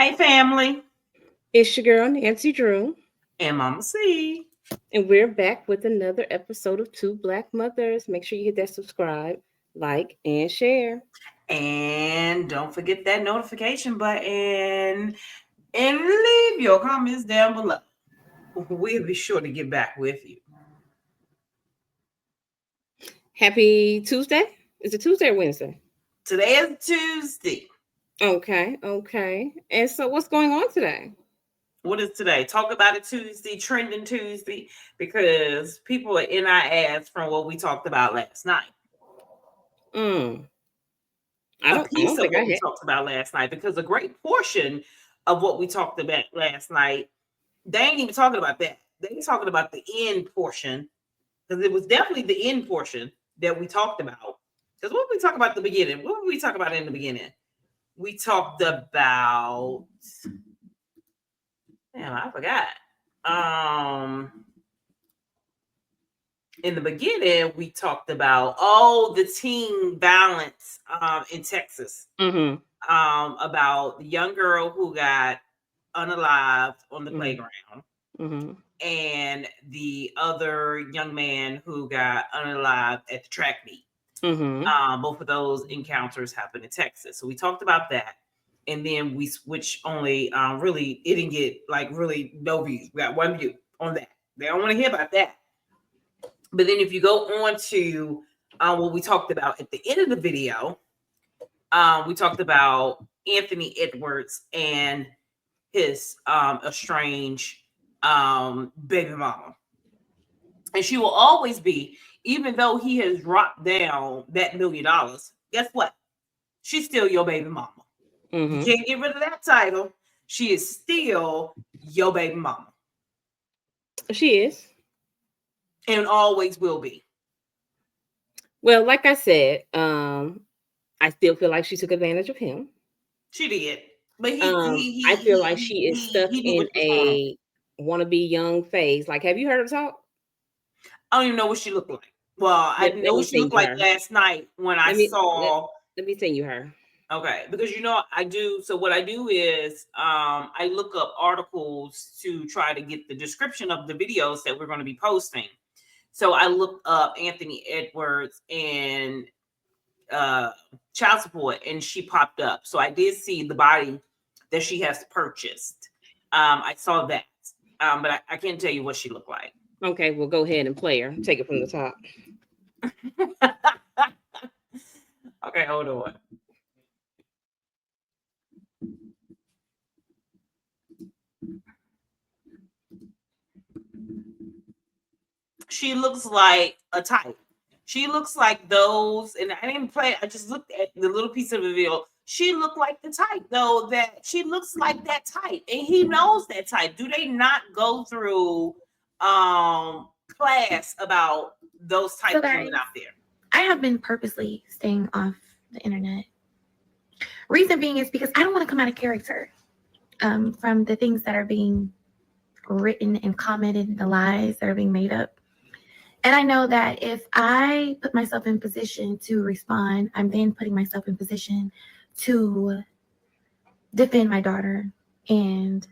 Hey, family, It's your girl, Nancy Drew, and MamaCie. and we're back with another episode of Two Black Mothers. Make sure you hit that subscribe, like, and share. And don't forget that notification button and leave your comments down below. We'll be sure to get back with you. Happy Tuesday. Is it Tuesday or Wednesday? Today is Tuesday. Okay. And so what's going on today? What is today? Talk about it Tuesday, trending Tuesday, because people are in our ass from what we talked about last night. Mm. A I piece don't of think I what we had. talked about last night, because a great portion of what we talked about last night, they ain't even talking about that. They talking about the end portion, because it was definitely the end portion that we talked about. Because what did we talk about at the beginning? What did we talk about in the beginning? We talked about, damn, I forgot. In the beginning, we talked about the teen violence in Texas. Mm-hmm. About the young girl who got unalived on the Mm-hmm. playground, Mm-hmm. and the other young man who got unalived at the track meet. Mm-hmm. Both of those encounters happened in Texas. So we talked about that. And then we switched only really, it didn't get like really no views. We got one view on that. They don't want to hear about that. But then if you go on to what we talked about at the end of the video, we talked about Anthony Edwards and his estranged baby mama. And she will always be, even though he has dropped down that $1 million, guess what? She's still your baby mama. Mm-hmm. You can't get rid of that title. She is still your baby mama. She is. And always will be. Well, like I said, I still feel like she took advantage of him. She did. But I feel like she is stuck he knew in what was going on. a wannabe young phase. Like, have you heard her talk? I don't even know what she looked like. Well, I Let know me what she send looked you like her. last night when I Let me let, saw. let me send you her. Okay, because I do. So what I do is I look up articles to try to get the description of the videos that we're going to be posting. So I looked up Anthony Edwards and child support, and she popped up. So I did see the body that she has purchased. I saw that, but I can't tell you what she looked like. Okay, we'll go ahead and play her. Take it from the top. Okay, hold on. She looks like a type. She looks like those, and I didn't play. I just looked at the little piece of the video. She looked like the type, though, that she looks like that type, and he knows that type. Do they not go through class about those type of women out there? I have been purposely staying off the internet. Reason being is because I don't want to come out of character from the things that are being written and commented, the lies that are being made up. And I know that if I put myself in position to respond, I'm then putting myself in position to defend my daughter and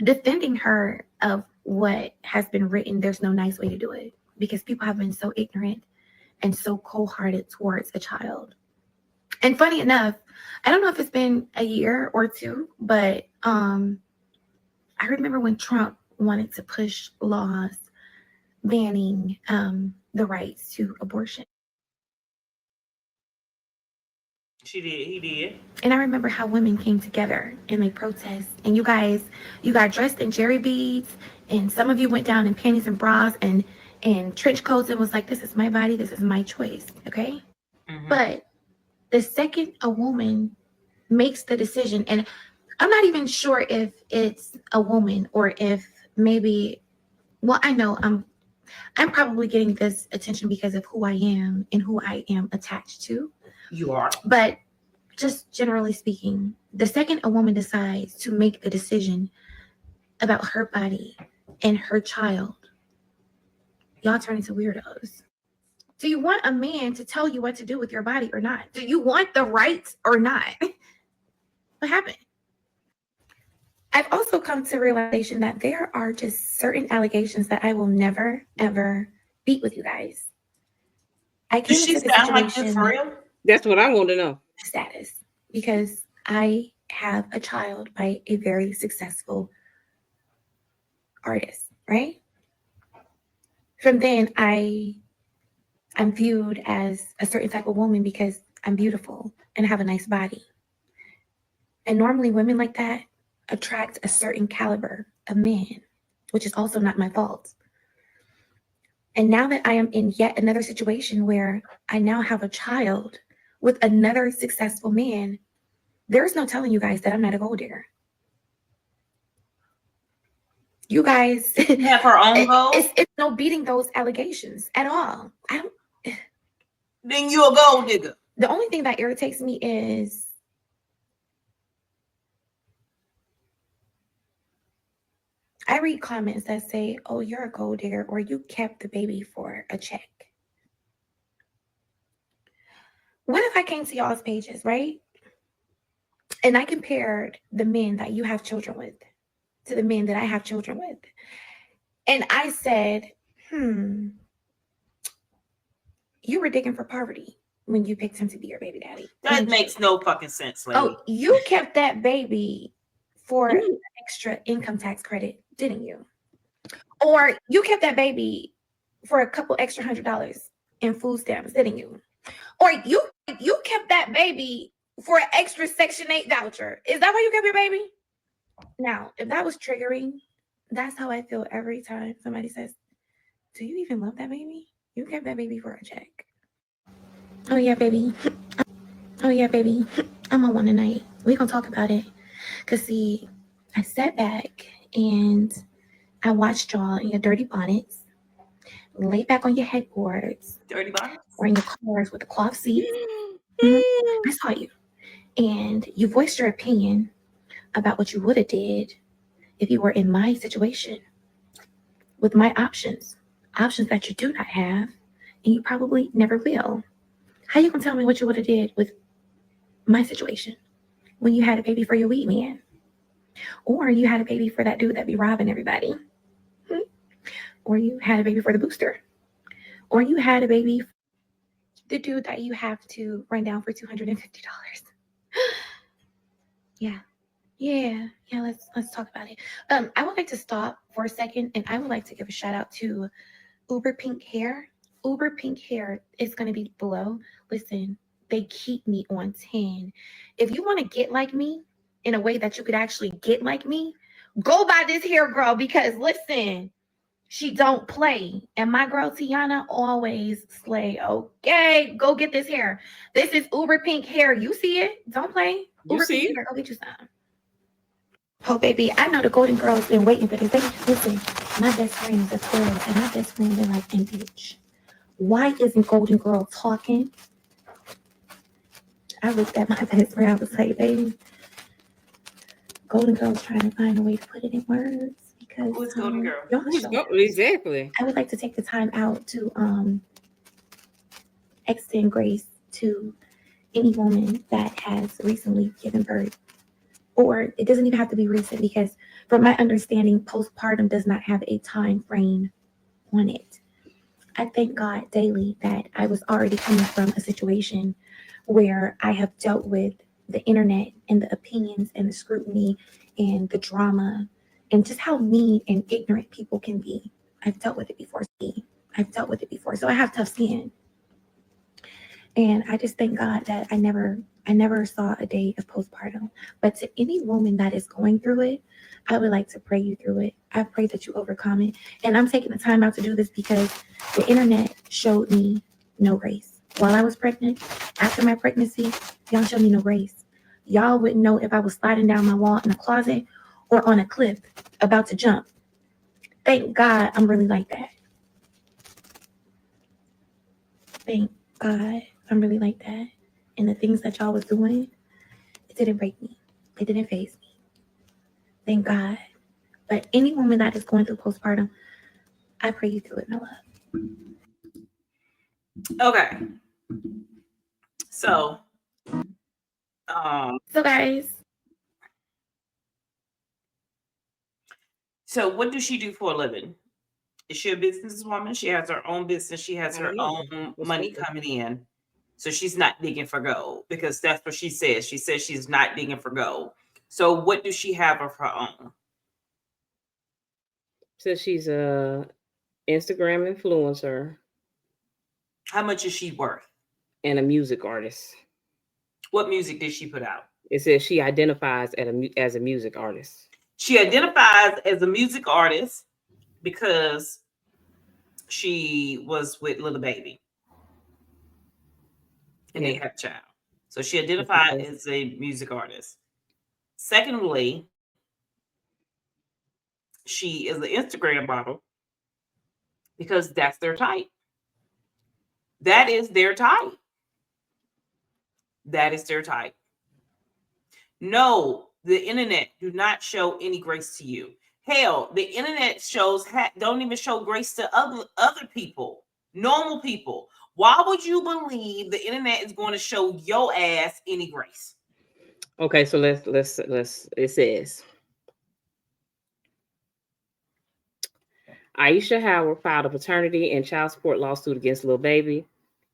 defending her of what has been written. There's no nice way to do it because people have been so ignorant and so cold-hearted towards a child. And funny enough, I don't know if it's been a year or two, but I remember when Trump wanted to push laws banning the rights to abortion. She did. He did. And I remember how women came together and they protest. And you got dressed in jerry beads, and some of you went down in panties and bras and trench coats and was like, "This is my body. This is my choice." Okay, but the second a woman makes the decision, and I'm not even sure if it's a woman or if maybe, well, I know I'm probably getting this attention because of who I am and who I am attached to. You are. But just generally speaking, the second a woman decides to make the decision about her body and her child, y'all turn into weirdos. Do you want a man to tell you what to do with your body or not? Do you want the rights or not? What happened? come to realization that there are just certain allegations that I will never, ever beat with you guys. I came Does she into this sound like this situation for real? That's what I want to know. status because I have a child by a very successful artist, right? From then I'm viewed as a certain type of woman because I'm beautiful and have a nice body. And normally women like that attract a certain caliber of man, which is also not my fault. And now that I am in yet another situation where I now have a child with another successful man, there's no telling you guys that I'm not a gold digger. You guys Have her own goals? it's no beating those allegations at all. Then you a gold digger. The only thing that irritates me is I read comments that say, "Oh, you're a gold digger," or "You kept the baby for a check." What if I came to y'all's pages, right? And I compared the men that you have children with to the men that I have children with. And I said, you were digging for poverty when you picked him to be your baby daddy. That makes no fucking sense, lady. Oh, you kept that baby for extra income tax credit, didn't you? Or you kept that baby for a couple extra $100 in food stamps, didn't you? Or you kept that baby for an extra Section 8 voucher. Is that why you kept your baby? Now, if that was triggering, that's how I feel every time somebody says, "Do you even love that baby? You kept that baby for a check." Oh yeah, baby. Oh yeah, baby. I'm on one tonight. We're gonna talk about it. Cause see, I sat back and I watched y'all in your dirty bonnets, lay back on your headboards, dirty bonnets, or in your cars with the cloth seats. I saw you, and you voiced your opinion about what you would have did if you were in my situation with my options that you do not have, and you probably never will. How you gonna tell me what you would have did with my situation when you had a baby for your weed man, or you had a baby for that dude that be robbing everybody, or you had a baby for the booster, or you had a baby for the dude that you have to run down for $250? Yeah. Let's talk about it. I would like to stop for a second, and I would like to give a shout out to Uber Pink Hair. Uber Pink Hair is going to be below. Listen, they keep me on 10. If you want to get like me in a way that you could actually get like me, go buy this hair girl, because listen, she don't play. And my girl Tiana always slay. Okay, go get this hair. This is Uber Pink Hair. You see it? Don't play. Uber Pink Hair. Go get you some. Oh, baby, I know the Golden Girls been waiting for this. Listen, my best friend is a Taurus, and my best friend been like, "And bitch, why isn't Golden Girl talking?" I looked at my best friend. I was like, "Baby, Golden Girl's trying to find a way to put it in words." Because who's Golden Girl? Exactly. I would like to take the time out to extend grace to any woman that has recently given birth. Or it doesn't even have to be recent, because from my understanding, postpartum does not have a time frame on it. I thank God daily that I was already coming from a situation where I have dealt with the internet and the opinions and the scrutiny and the drama and just how mean and ignorant people can be. I've dealt with it before. So I have tough skin. And I just thank God that I never saw a day of postpartum. But to any woman that is going through it, I would like to pray you through it. I pray that you overcome it. And I'm taking the time out to do this because the internet showed me no grace. While I was pregnant, after my pregnancy, y'all showed me no grace. Y'all wouldn't know if I was sliding down my wall in a closet or on a cliff about to jump. Thank God I'm really like that. Thank God I'm really like that. And the things that y'all was doing, it didn't break me. It didn't faze me. Thank God. But any woman that is going through postpartum, I pray you through it, my love. Okay. So guys, So what does she do for a living? Is she a businesswoman? She has her own business. She has I her don't know. own What's money going coming in. So she's not digging for gold because that's what she says. She says she's not digging for gold. So what does she have of her own? Says she's a Instagram influencer How much is she worth? and a music artist. What music did she put out? It says she identifies as a music artist. She identifies as a music artist because she was with Little Baby and they Yeah. have a child. So she identified as a music artist. Secondly, she is an Instagram model because that's their type. That is their type. That is their type. No, the internet do not show any grace to you. Hell, the internet don't even show grace to other people, normal people. Why would you believe the internet is going to show your ass any grace? Okay, so let's it says Ayesha Howard filed a paternity and child support lawsuit against Lil Baby,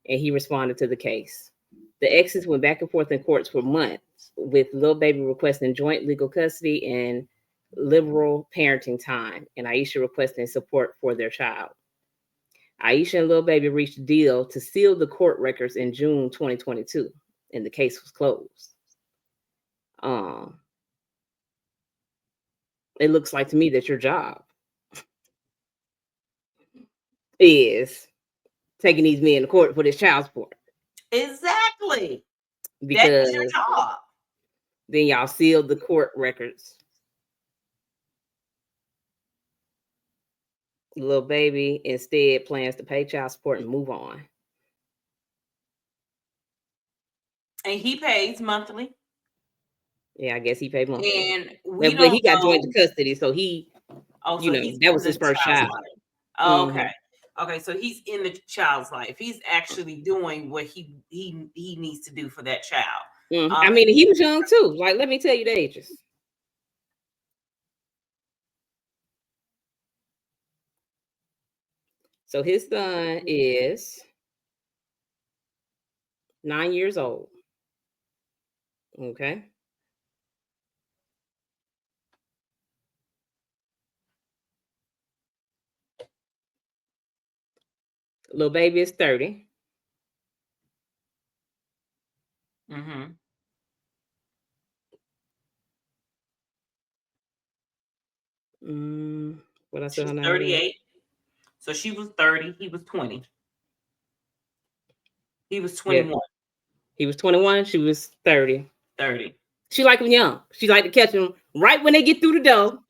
and he responded to the case. The exes went back and forth in courts for months, with Lil Baby requesting joint legal custody and liberal parenting time, and Ayesha requesting support for their child. Ayesha and Lil Baby reached a deal to seal the court records in June 2022, and the case was closed. It looks like to me that your job is taking these men to court for this child support. Exactly. Because that is your job. Then y'all sealed the court records. Lil Baby instead plans to pay child support and move on. And he pays monthly. Yeah, I guess he paid monthly. And but he got joint custody, so he, that was his first child. Oh, okay. Okay, so he's in the child's life. He's actually doing what he needs to do for that child. I mean, he was young too. Like, let me tell you the ages. So his son is 9 years old. Okay. Lil Baby is 30. Mm-hmm. What I said? She's 38. So she was 30. He was 20. He was 21. Yeah. He was 21. She was 30. 30. She like them young. She like to catch them right when they get through the door.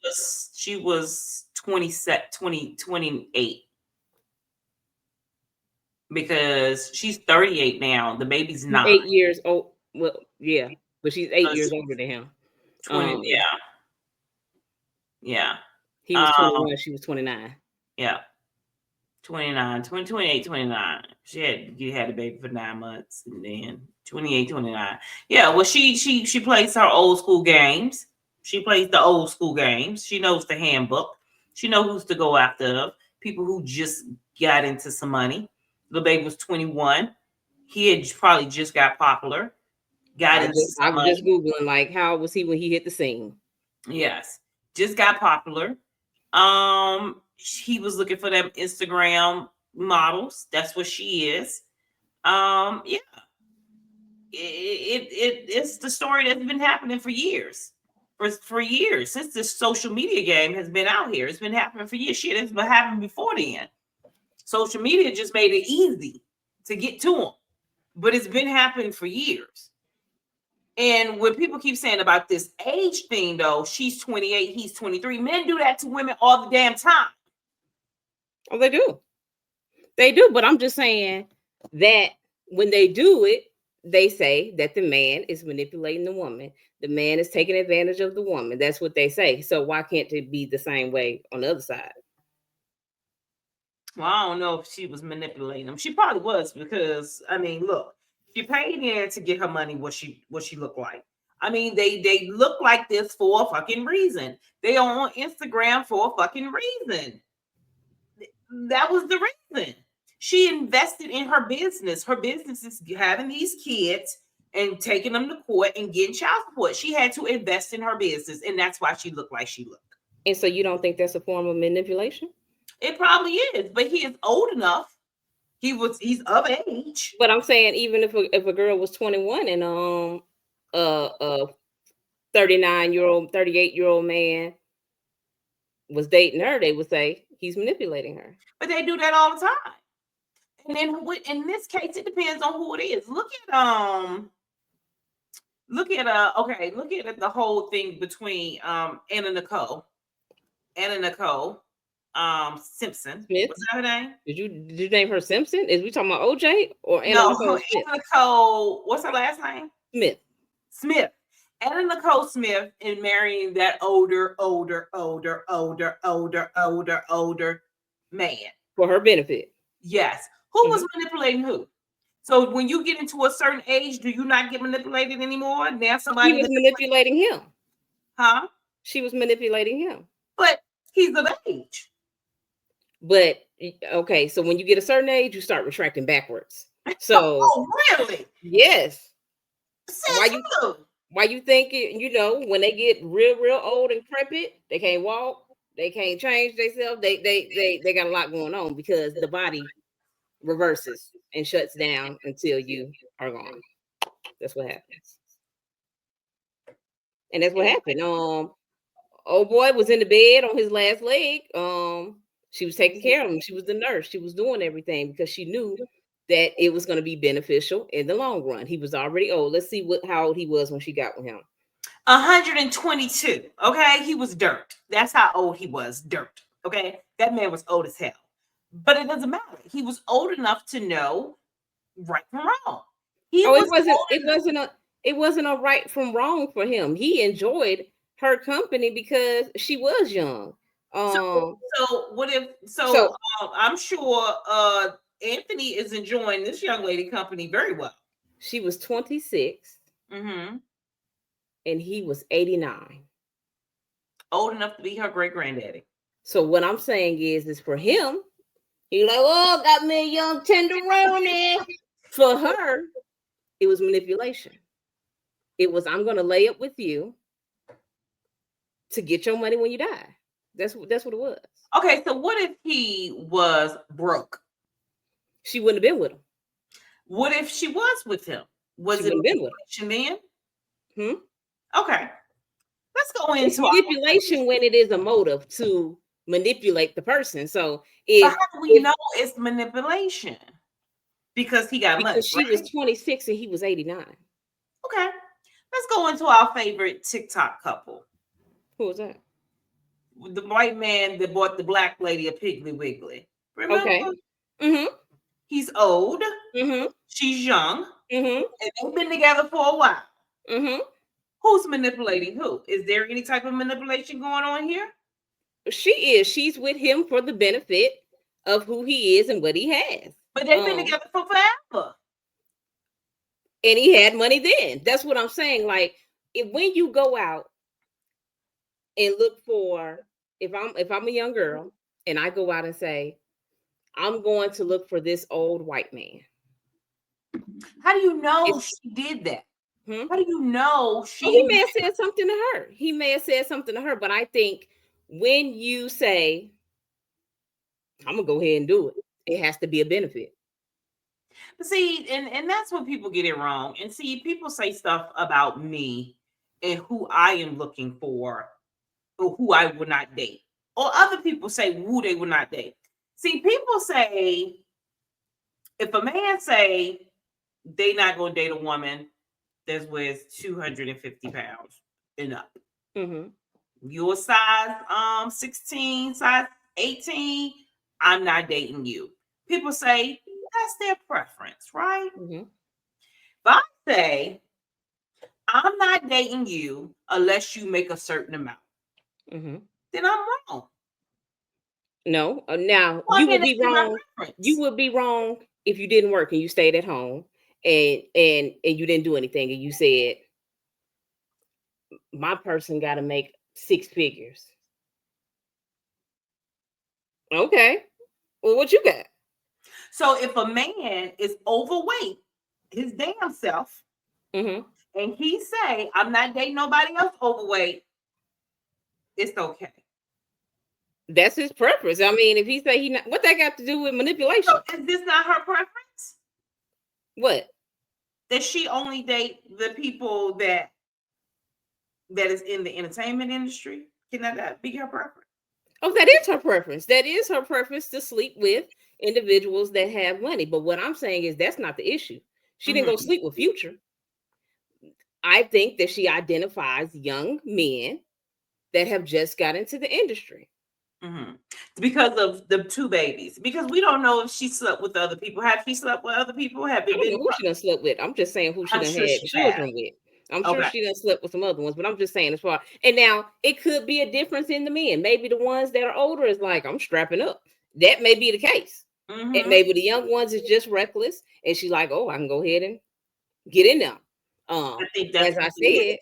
She was 28. Because she's 38 now. The baby's 9. 8 years old. Well, yeah, but she's 8 years older than him. 20. Yeah. He was 21. She was 29. Yeah. 29, 20, 28, 29. You had a baby for 9 months, and then 28, 29. Yeah, well, she plays her old school games. She plays the old school games. She knows the handbook. She knows who's to go after. People who just got into some money. The baby was 21. He had probably just got popular. I was just Googling, like, how was he when he hit the scene? Yes. Just got popular. He was looking for them Instagram models. That's what she is. Yeah. It's the story that's been happening for years. For years, since this social media game has been out here. It's been happening for years. Shit, it's been happening before then. Social media just made it easy to get to them. But it's been happening for years. And when people keep saying about this age thing, though, she's 28, he's 23. Men do that to women all the damn time. Oh, they do. They do. But I'm just saying that when they do it, they say that the man is manipulating the woman. The man is taking advantage of the woman. That's what they say. So why can't it be the same way on the other side? Well, I don't know if she was manipulating him. She probably was, because I mean, look, she paid in to get her money what she looked like. I mean, they look like this for a fucking reason. They are on Instagram for a fucking reason. That was the reason. She invested in her business. Her business is having these kids and taking them to court and getting child support. She had to invest in her business, and that's why she looked like she looked. And so you don't think that's a form of manipulation? It probably is, but he is old enough. He's of age. But I'm saying, even if a girl was 21 and a 39-year-old, 38-year-old man was dating her, they would say he's manipulating her. But they do that all the time. And then in this case, it depends on who it is. Look at the whole thing between Anna Nicole Simpson. Smith? What's her name? Did you name her Simpson? Is we talking about OJ or Anna No, Nicole Smith? Anna Nicole. What's her last name? Smith. Anna Nicole Smith and marrying that older man For her benefit. Yes. Who was manipulating who? So when you get into a certain age, do you not get manipulated anymore? Now somebody was manipulating him. Huh? She was manipulating him. But he's of age. But okay, so when you get a certain age, you start retracting backwards. So oh, really? Yes. Why you think it, when they get real old and crepit, they can't walk, they can't change themselves, they got a lot going on because the body reverses and shuts down until you are gone. That's what happens. And that's what happened. Old boy was in the bed on his last leg. She was taking care of him. She was the nurse. She was doing everything because she knew that it was going to be beneficial in the long run. He was already old. Let's see how old he was when she got with him. 122. Okay, he was dirt. That's how old he was. Dirt. Okay, that man was old as hell. But it doesn't matter. He was old enough to know right from wrong. It wasn't a right from wrong for him. He enjoyed her company because she was young. So I'm sure Anthony is enjoying this young lady company very well. She was 26. Mm-hmm. And he was 89. Old enough to be her great granddaddy. So what I'm saying is for him, he's like, oh, got me a young tenderoni. For her, it was manipulation. It was, I'm going to lay up with you to get your money when you die. That's what it was. Okay, so what if he was broke? She wouldn't have been with him. What if she was with him? Was it manipulation then? Okay. Let's go into manipulation when it is a motive to manipulate the person. So how do we know it's manipulation? Because he got money. She was 26 and he was 89. Okay. Let's go into our favorite TikTok couple. Who was that? The white man that bought the black lady a Piggly Wiggly. Remember? Okay. Mm-hmm. He's old. Mm-hmm. She's young. Mm-hmm. And they've been together for a while. Mm-hmm. Who's manipulating who? Is there any type of manipulation going on here? She is. She's with him for the benefit of who he is and what he has. But they've been together for forever. And he had money then. That's what I'm saying. Like, when you go out and look for, if I'm a young girl and I go out and say, I'm going to look for this old white man. How do you know she did that? How do you know he may have said something to her? He may have said something to her, but I think when you say, I'm gonna go ahead and do it, it has to be a benefit. But see, and that's when people get it wrong. And see, people say stuff about me and who I am looking for or who I would not date. Or other people say who they would not date. See, people say, if a man say they not gonna date a woman that weighs 250 pounds and up. Mm-hmm. You're size 16, size 18, I'm not dating you. People say that's their preference, right? Mm-hmm. But I say, I'm not dating you unless you make a certain amount. Mm-hmm. Then I'm wrong. No, now you would be wrong. You would be wrong if you didn't work and you stayed at home and you didn't do anything and you said, my person got to make 6 figures. Okay. Well, what you got? So if a man is overweight, his damn self, Mm-hmm. and he say, I'm not dating nobody else overweight, it's okay. That's his preference. I mean, if he say he not, what that got to do with manipulation? So is this not her preference? What? That she only date the people that is in the entertainment industry? Can that be her preference? Oh, that is her preference. That is her preference to sleep with individuals that have money. But what I'm saying is that's not the issue. She didn't go sleep with Future. I think that she identifies young men that have just got into the industry. Because of the 2 babies. Because we don't know if she slept with other people. Have she slept with other people? Have it I don't been know who she done slept with. I'm just saying who she done sure had children with. I'm sure she done slept with some other ones, but I'm just saying as far. And now it could be a difference in the men. Maybe the ones that are older is like, I'm strapping up. That may be the case. And maybe the young ones is just reckless, and she's like, oh, I can go ahead and get in there. I think that's as I said,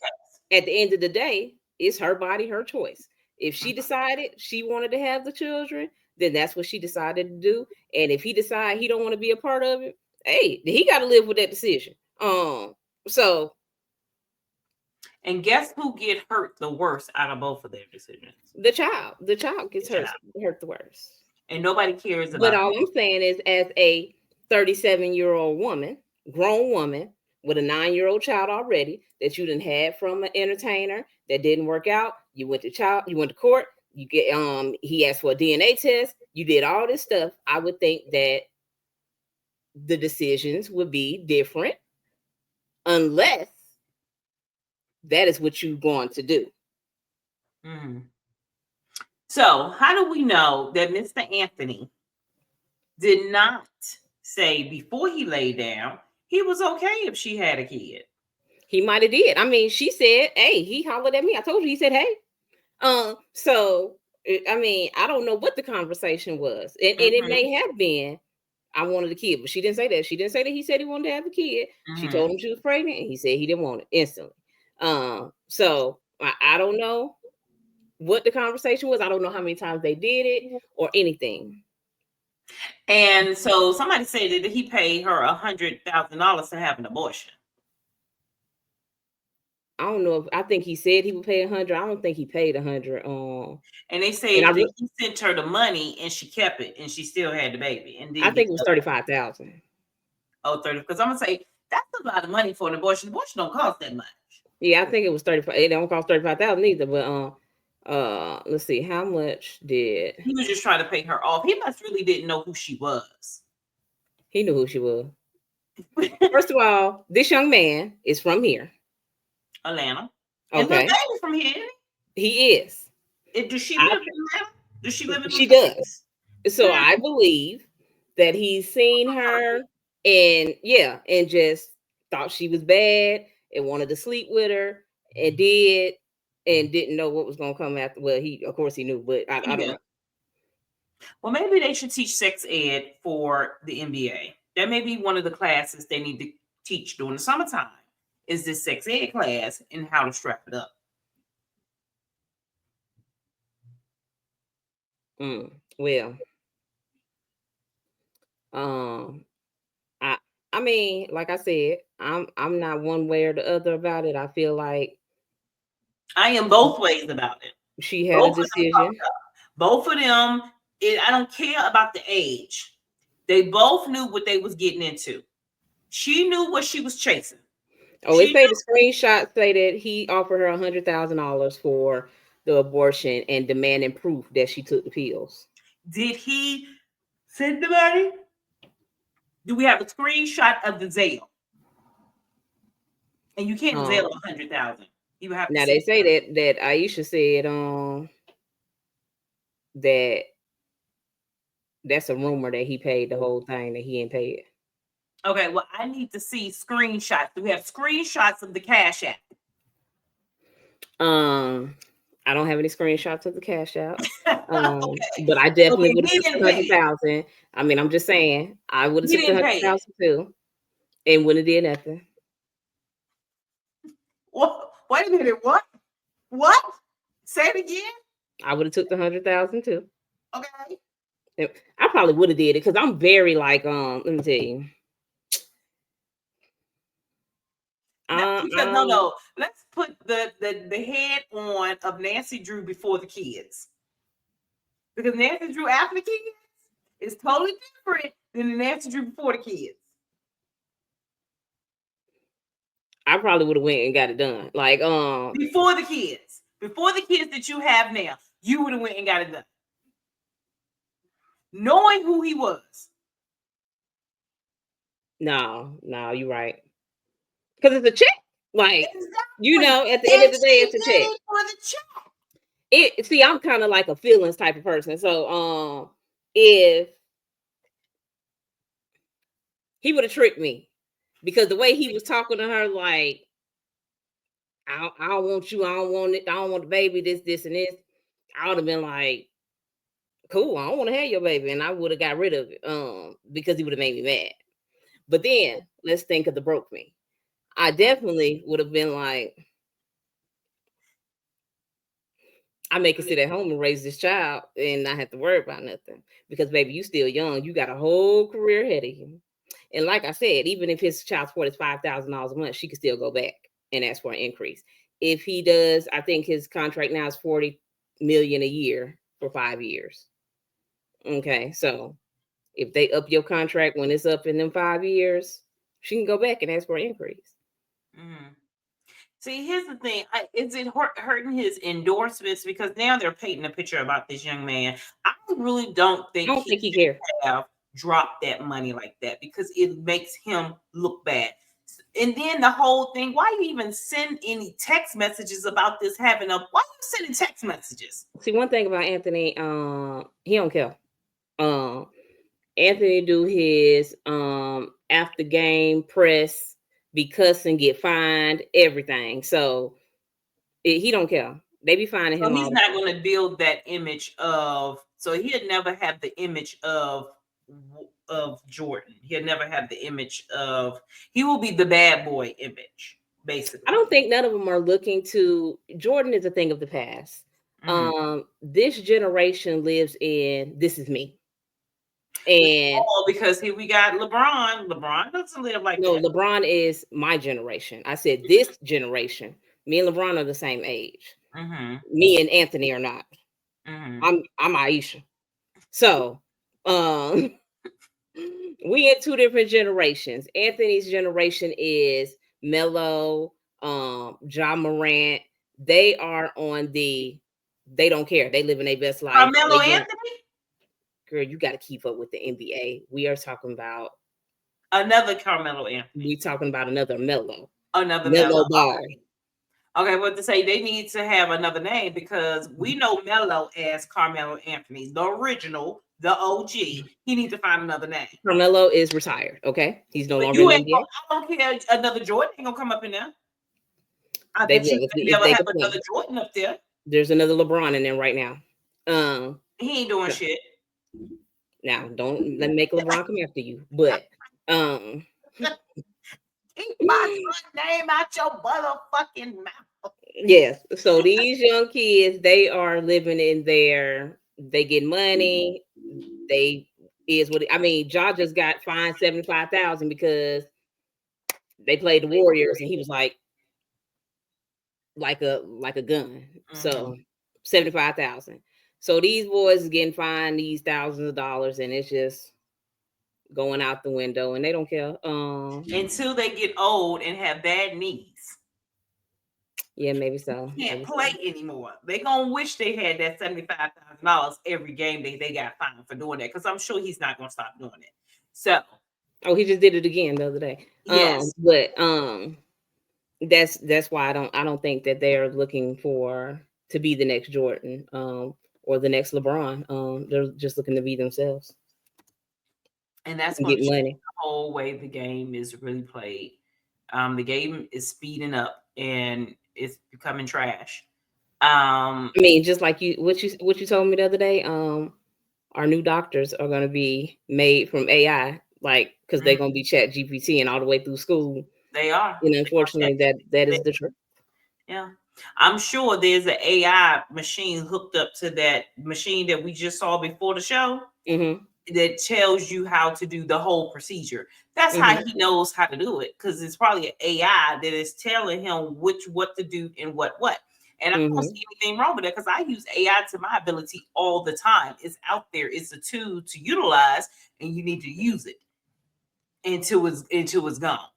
at the end of the day, it's her body, her choice. If she decided she wanted to have the children, then that's what she decided to do. And if he decide he don't want to be a part of it, hey, he got to live with that decision. So. And guess who get hurt the worst out of both of their decisions? The child gets hurt the worst. And nobody cares about But all I'm saying is, as a 37-year-old woman, grown woman with a 9-year-old child already that you done had from an entertainer that didn't work out, you went to court, you get he asked for a DNA test, you did all this stuff. I would think that the decisions would be different unless that is what you're going to do. So how do we know that Mr. Anthony did not say before he laid down he was okay if she had a kid? He might have did. I mean, she said, hey, he hollered at me. I told you, he said, hey. So I mean, I don't know what the conversation was. And it may have been, I wanted a kid, but she didn't say that. She didn't say that he said he wanted to have a kid. She told him she was pregnant, and he said he didn't want it instantly. So I don't know what the conversation was. I don't know how many times they did it or anything. And so somebody said that he paid her $100,000 to have an abortion. I don't know if I think he said he would pay 100. I don't think he paid 100. And they said that he sent her the money and she kept it and she still had the baby. And I think it was 35,000. Oh, 30. Because I'm gonna say that's a lot of money for an abortion. Abortion don't cost that much. Yeah, I think it was 35. It don't cost 35,000 either. But let's see, how much did he was just trying to pay her off? He must really didn't know who she was. He knew who she was. First of all, this young man is from here, Atlanta. Okay, and the baby from here. He is. Does she live in Atlanta? Does she live in? She does. So I believe that he's seen her and just thought she was bad and wanted to sleep with her and didn't know what was going to come after. Well, of course he knew, but I don't know. Well, maybe they should teach sex ed for the NBA. That may be one of the classes they need to teach during the summertime. Is this sex ed class and how to strap it up? Well, I mean, like I said, I'm not one way or the other about it. I feel like I am both ways about it. She had a decision. Both of them, I don't care about the age. They both knew what they was getting into. She knew what she was chasing. Oh, it say the screenshot say that he offered her $100,000 for the abortion and demanding proof that she took the pills. Did he send the money? Do we have a screenshot of the Zelle? And you can't Zelle 100,000. You have to. Now they say that Ayesha said that's a rumor that he paid the whole thing, that he ain't paid. Okay, well, I need to see screenshots. Do we have screenshots of the Cash App? I don't have any screenshots of the Cash App. Okay. But I definitely would have took 100,000. I mean, I'm just saying, I would have took 100,000 too, and wouldn't have did nothing. Well, wait a minute, what? What? Say it again. I would have took the 100,000 too. Okay. I probably would have did it because I'm very like let me tell you. Because no. Let's put the head on of Nanci Dru before the kids. Because Nanci Dru after the kids is totally different than the Nanci Dru before the kids. I probably would have went and got it done. Like before the kids that you have now, you would have went and got it done. Knowing who he was. No, you're right. Because it's a check. Like, exactly. You know, at the end of the day, it's a check. For the check. See, I'm kind of like a feelings type of person. So if he would have tricked me, because the way he was talking to her, like, I don't want you, I don't want it, I don't want the baby, this and this, I would have been like, cool, I don't want to have your baby, and I would have got rid of it because he would have made me mad. But then let's think of the broke me. I definitely would have been like, I make it sit at home and raise this child and not have to worry about nothing, because baby, you still young, you got a whole career ahead of you. And like I said, even if his child support is $5,000 a month, she could still go back and ask for an increase. If he does, I think his contract now is $40 million a year for 5 years. Okay, so if they up your contract when it's up in them 5 years, she can go back and ask for an increase. Mm-hmm. See, here's the thing. Is it hurting his endorsements? Because now they're painting a picture about this young man. I really don't think he cares. Have dropped that money like that, because it makes him look bad. And then the whole thing, why you even send any text messages about this happening? Why are you sending text messages? See, one thing about Anthony, he don't care. Anthony do his after game press, be cussing, get fined, everything. So he don't care. They be finding him. He's not going to build that image of. So he'll never have the image of Jordan. He'll never have the image of. He will be the bad boy image, basically. I don't think none of them are looking to. Jordan is a thing of the past. Mm-hmm. This generation lives in this is me. And because here we got LeBron. LeBron doesn't live like that. No, LeBron is my generation. I said this generation. Me and LeBron are the same age. Mm-hmm. Me and Anthony are not. Mm-hmm. I'm Ayesha. So we in two different generations. Anthony's generation is Melo, Ja Morant. They are on the. They don't care. They live in their best life. Carmelo Anthony. Girl, you got to keep up with the NBA. We are talking about another Carmelo Anthony. We talking about another Melo. Another Melo ball. Okay, what to say? They need to have another name, because we know Melo as Carmelo Anthony, the original, the OG. He needs to find another name. Carmelo is retired. Okay, he's no longer in the NBA. I don't care. Another Jordan ain't gonna come up in there. I they bet you never have another Jordan up there. There's another LeBron in there right now. He ain't doing shit. Now, don't let me make LeBron come after you. But keep my name out your motherfucking mouth. Yes. So these young kids, they are living in they get money. They is what I mean. Ja just got fined $75,000 because they played the Warriors, and he was like a gun. Mm-hmm. So $75,000. So these boys is getting fined these thousands of dollars, and it's just going out the window, and they don't care until they get old and have bad knees. Yeah, maybe so. Can't play anymore. They gonna wish they had that $75,000 every game they got fined for doing that, because I'm sure he's not gonna stop doing it. So, he just did it again the other day. Yes, but that's why I don't think that they're looking to be the next Jordan or the next LeBron. They're just looking to be themselves. And that's going to change the whole way the game is really played. The game is speeding up and it's becoming trash. I mean, just like what you told me the other day. Our new doctors are going to be made from AI, like, because they're going to be Chat GPT and all the way through school. They are. And unfortunately, that is the truth. Yeah. I'm sure there's an AI machine hooked up to that machine that we just saw before the show that tells you how to do the whole procedure. That's how he knows how to do it, because it's probably an AI that is telling him what to do and what. And I don't see anything wrong with that, because I use AI to my ability all the time. It's out there. It's a tool to utilize, and you need to use it until it's gone.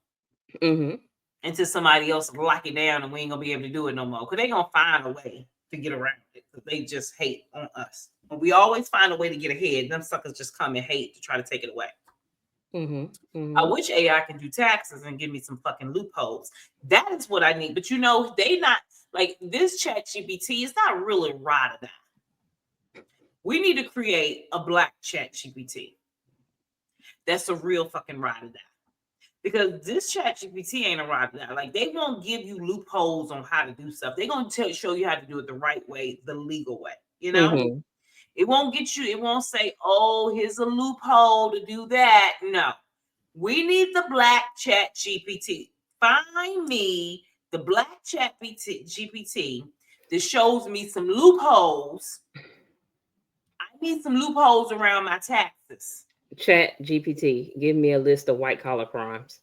Until somebody else lock it down and we ain't gonna be able to do it no more. Because they're gonna find a way to get around it, because they just hate on us. But we always find a way to get ahead. Them suckers just come and hate to try to take it away. I wish AI can do taxes and give me some fucking loopholes. That is what I need. But you know, they not like this ChatGPT is not really ride or die. We need to create a black ChatGPT. That's a real fucking ride or die. Because this ChatGPT ain't a ride or die. Like, they won't give you loopholes on how to do stuff. They're gonna show you how to do it the right way, the legal way. You know, it won't get you. It won't say, "Oh, here's a loophole to do that." No, we need the black ChatGPT. Find me the black ChatGPT that shows me some loopholes. I need some loopholes around my taxes. ChatGPT, give me a list of white collar crimes.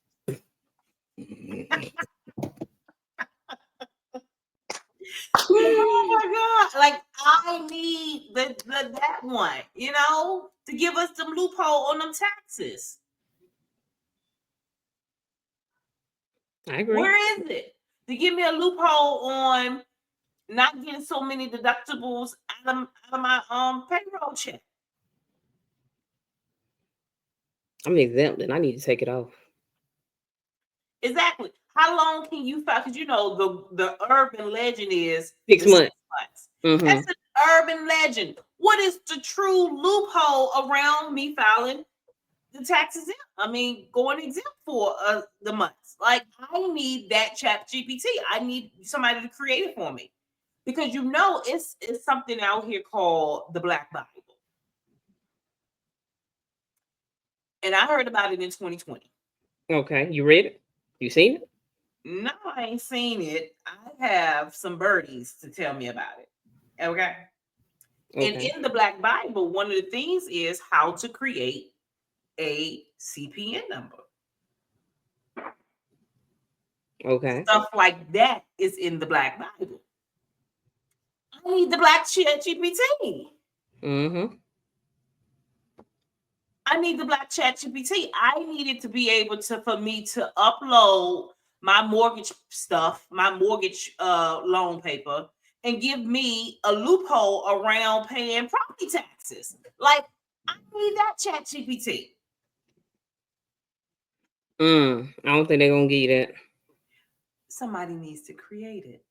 Oh my God. Like, I need that one, you know, to give us some loophole on them taxes. I agree. Where is it? To give me a loophole on not getting so many deductibles out of my payroll check. I'm exempt and I need to take it off. Exactly. How long can you file? Because you know the urban legend is 6 months. 6 months. That's an urban legend. What is the true loophole around me filing the taxes in? I mean, going exempt for the months. Like, I need that ChatGPT. I need somebody to create it for me, because you know it's something out here called the Black Bible, and I heard about it in 2020. Okay, you read it? You seen it? No, I ain't seen it. I have some birdies to tell me about it. Okay. And in the Black Bible, one of the things is how to create a CPN number. Okay. Stuff like that is in the Black Bible. I need the black ChatGPT. I need the black ChatGPT. I needed to be able for me to upload my mortgage stuff, my mortgage loan paper, and give me a loophole around paying property taxes. Like, I need that ChatGPT. I don't think they're gonna give you that. Somebody needs to create it,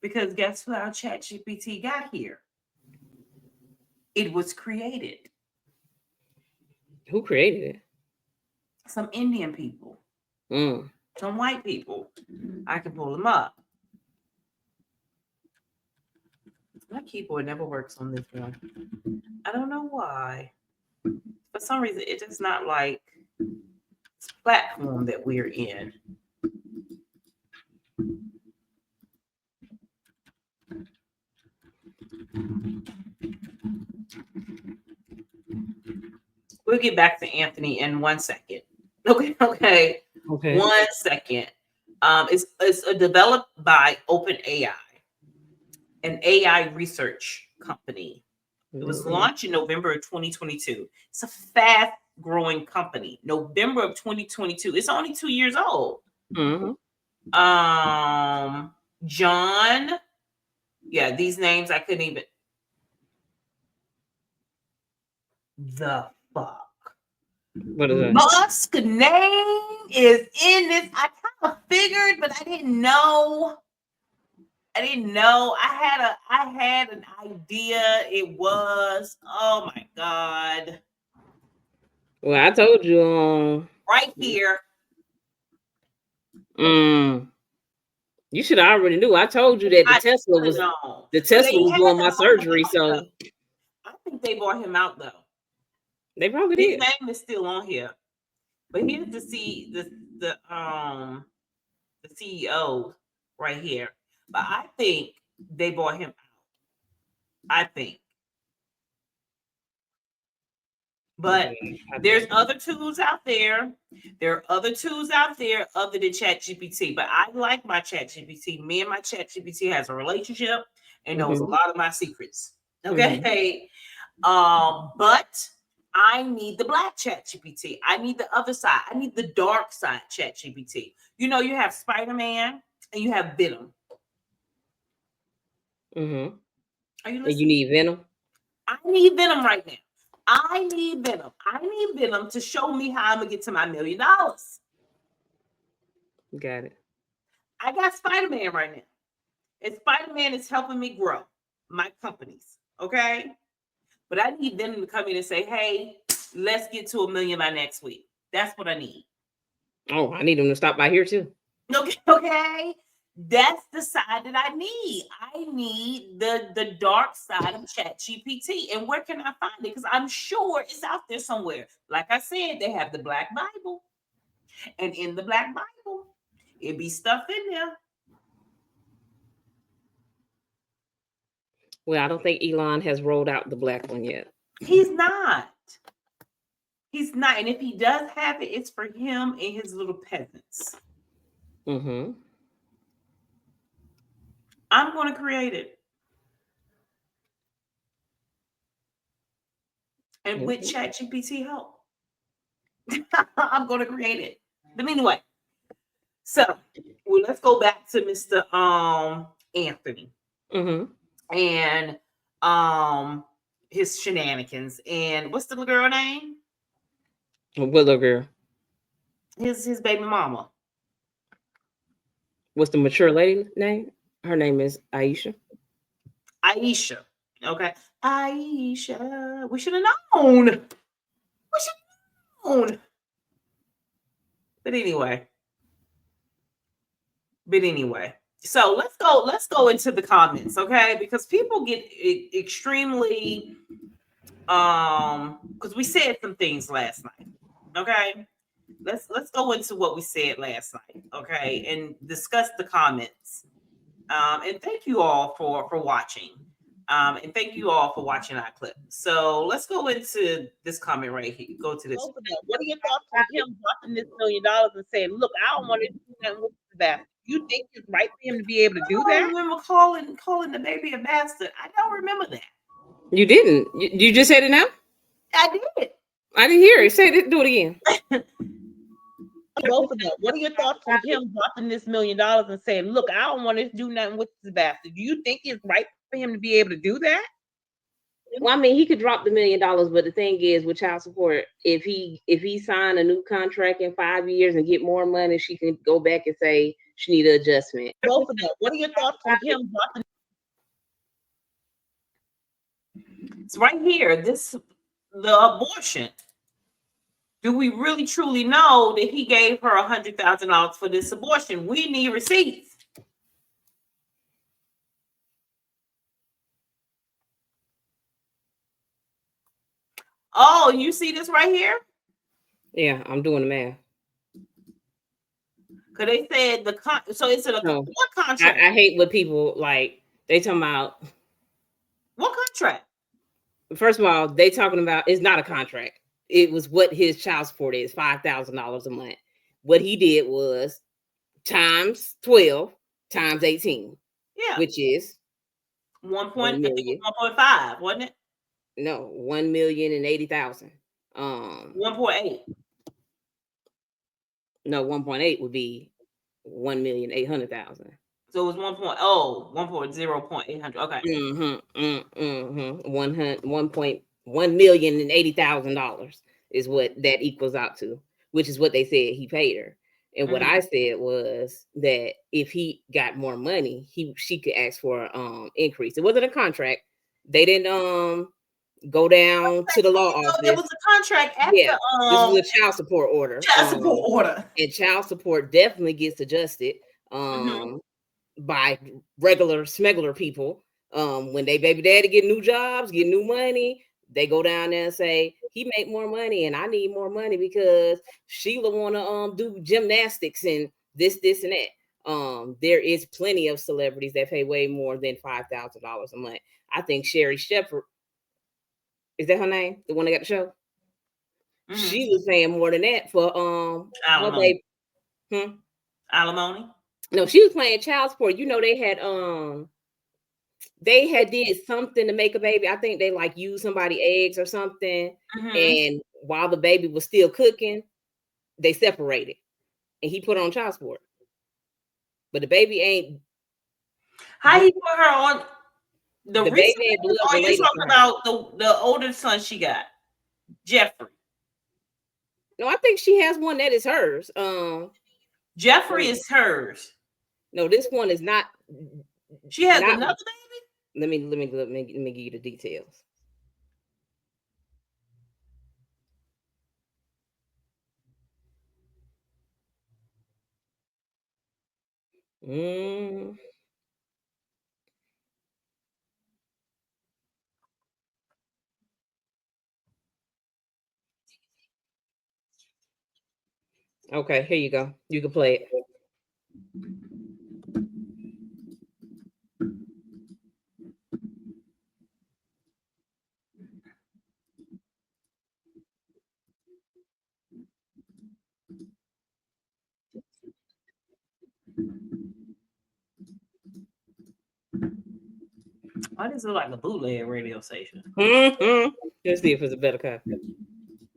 because guess who our ChatGPT got here? It was created. Who created it? Some Indian people. Some white people. I can pull them up. My keyboard never works on this one. I don't know why. For some reason, it does not like this platform that we're in. We'll get back to Anthony in 1 second. Okay. 1 second. It's developed by OpenAI, an AI research company. It was launched in November of 2022. It's a fast-growing company. November of 2022. It's only 2 years old. John. Yeah, these names I couldn't even. The fuck. What is that? Musk name is in this. I kind of figured, but I didn't know. I had an idea. It was. Oh my God. Well, I told you. Right here. You should have already knew. I told you that the Tesla was doing my surgery. So I think they bought him out though. They probably did. His name is still on here, but here's the CEO right here. But I think they bought him out. I think. But there's other tools out there. There are other tools out there other than ChatGPT. But I like my ChatGPT. Me and my ChatGPT has a relationship and knows a lot of my secrets. Okay. But I need the black ChatGPT. I need the other side. I need the dark side ChatGPT. You know, you have Spider-Man and you have Venom. Are you listening? And you need Venom? I need Venom right now. I need Venom. I need Venom to show me how I'm gonna get to my $1 million. Got it. I got Spider-Man right now. And Spider-Man is helping me grow my companies. Okay. But I need them to come in and say, hey, let's get to $1 million by next week. That's what I need. Oh, I need them to stop by here too. Okay. That's the side that I need. I need the dark side of ChatGPT. And where can I find it? Because I'm sure it's out there somewhere. Like I said, they have the Black Bible. And in the Black Bible, it be stuff in there. Well, I don't think Elon has rolled out the black one yet. He's not. He's not. And if he does have it, it's for him and his little peasants. I'm going to create it. And with ChatGPT help, I'm going to create it. But anyway, so let's go back to Mr. Anthony and his shenanigans. And what's the little girl name? What little girl? His baby mama. What's the mature lady name? Her name is Ayesha. Ayesha. Okay. Ayesha. We should have known. But anyway. So let's go into the comments, okay? Because people get extremely because we said some things last night. Okay. Let's go into what we said last night, okay, and discuss the comments. And thank you all for watching. And thank you all for watching our clip. So let's go into this comment right here. Go to this. What are your thoughts on him dropping this $1 million and saying, look, I don't want to do nothing with that. You think it's right for him to be able to do that? I remember calling the baby a bastard. I don't remember that. You didn't. You just said it now? I did. I didn't hear it. Say it. Do it again. Both of them. What are your thoughts on him dropping this $1 million and saying, look, I don't want to do nothing with this bastard? Do you think it's right for him to be able to do that? Well, I mean, he could drop the $1 million, but the thing is, with child support, if he signed a new contract in 5 years and get more money, she can go back and say she need an adjustment. Both of them. What are your thoughts on him dropping? It's right here. The abortion. Do we really truly know that he gave her $100,000 for this abortion? We need receipts. Oh, you see this right here? Yeah, I'm doing the math. Because they said so it's what contract? I hate what people like. They talking about what contract? First of all, they talking about it's not a contract. It was what his child support is, $5,000 a month. What he did was times 12 times 18. Yeah. Which is 1.5, wasn't it? No, 1,080,000. 1.8. No, 1.8 would be 1,800,000. So it was 1.800. Okay. 1,180,000 is what that equals out to, which is what they said he paid her. And what I said was that if he got more money, she could ask for increase. It wasn't a contract. They didn't go down to the law office. There was a contract at this was a child support order. And child support definitely gets adjusted by regular smuggler people. When they baby daddy get new jobs, get new money, they go down there and say he make more money and I need more money because Sheila want to do gymnastics and this and that. There is plenty of celebrities that pay way more than $5,000 a month. I think Sherri Shepherd, is that her name? The one that got the show? Mm-hmm. She was paying more than that for alimony. Her baby. Alimony? No, she was playing child support. You know, they had did something to make a baby. I think they like used somebody's eggs or something. Mm-hmm. And while the baby was still cooking, they separated. And he put on child support. But the baby ain't. How he put her on? The baby ain't blood related. You talking about the older son she got, Jeffrey? No, I think she has one that is hers. Jeffrey is hers. No, this one is not. She has another baby. Let me give you the details. Okay, here you go. You can play it. Why does it look like a bootleg radio station? Let's see if it's a better copy.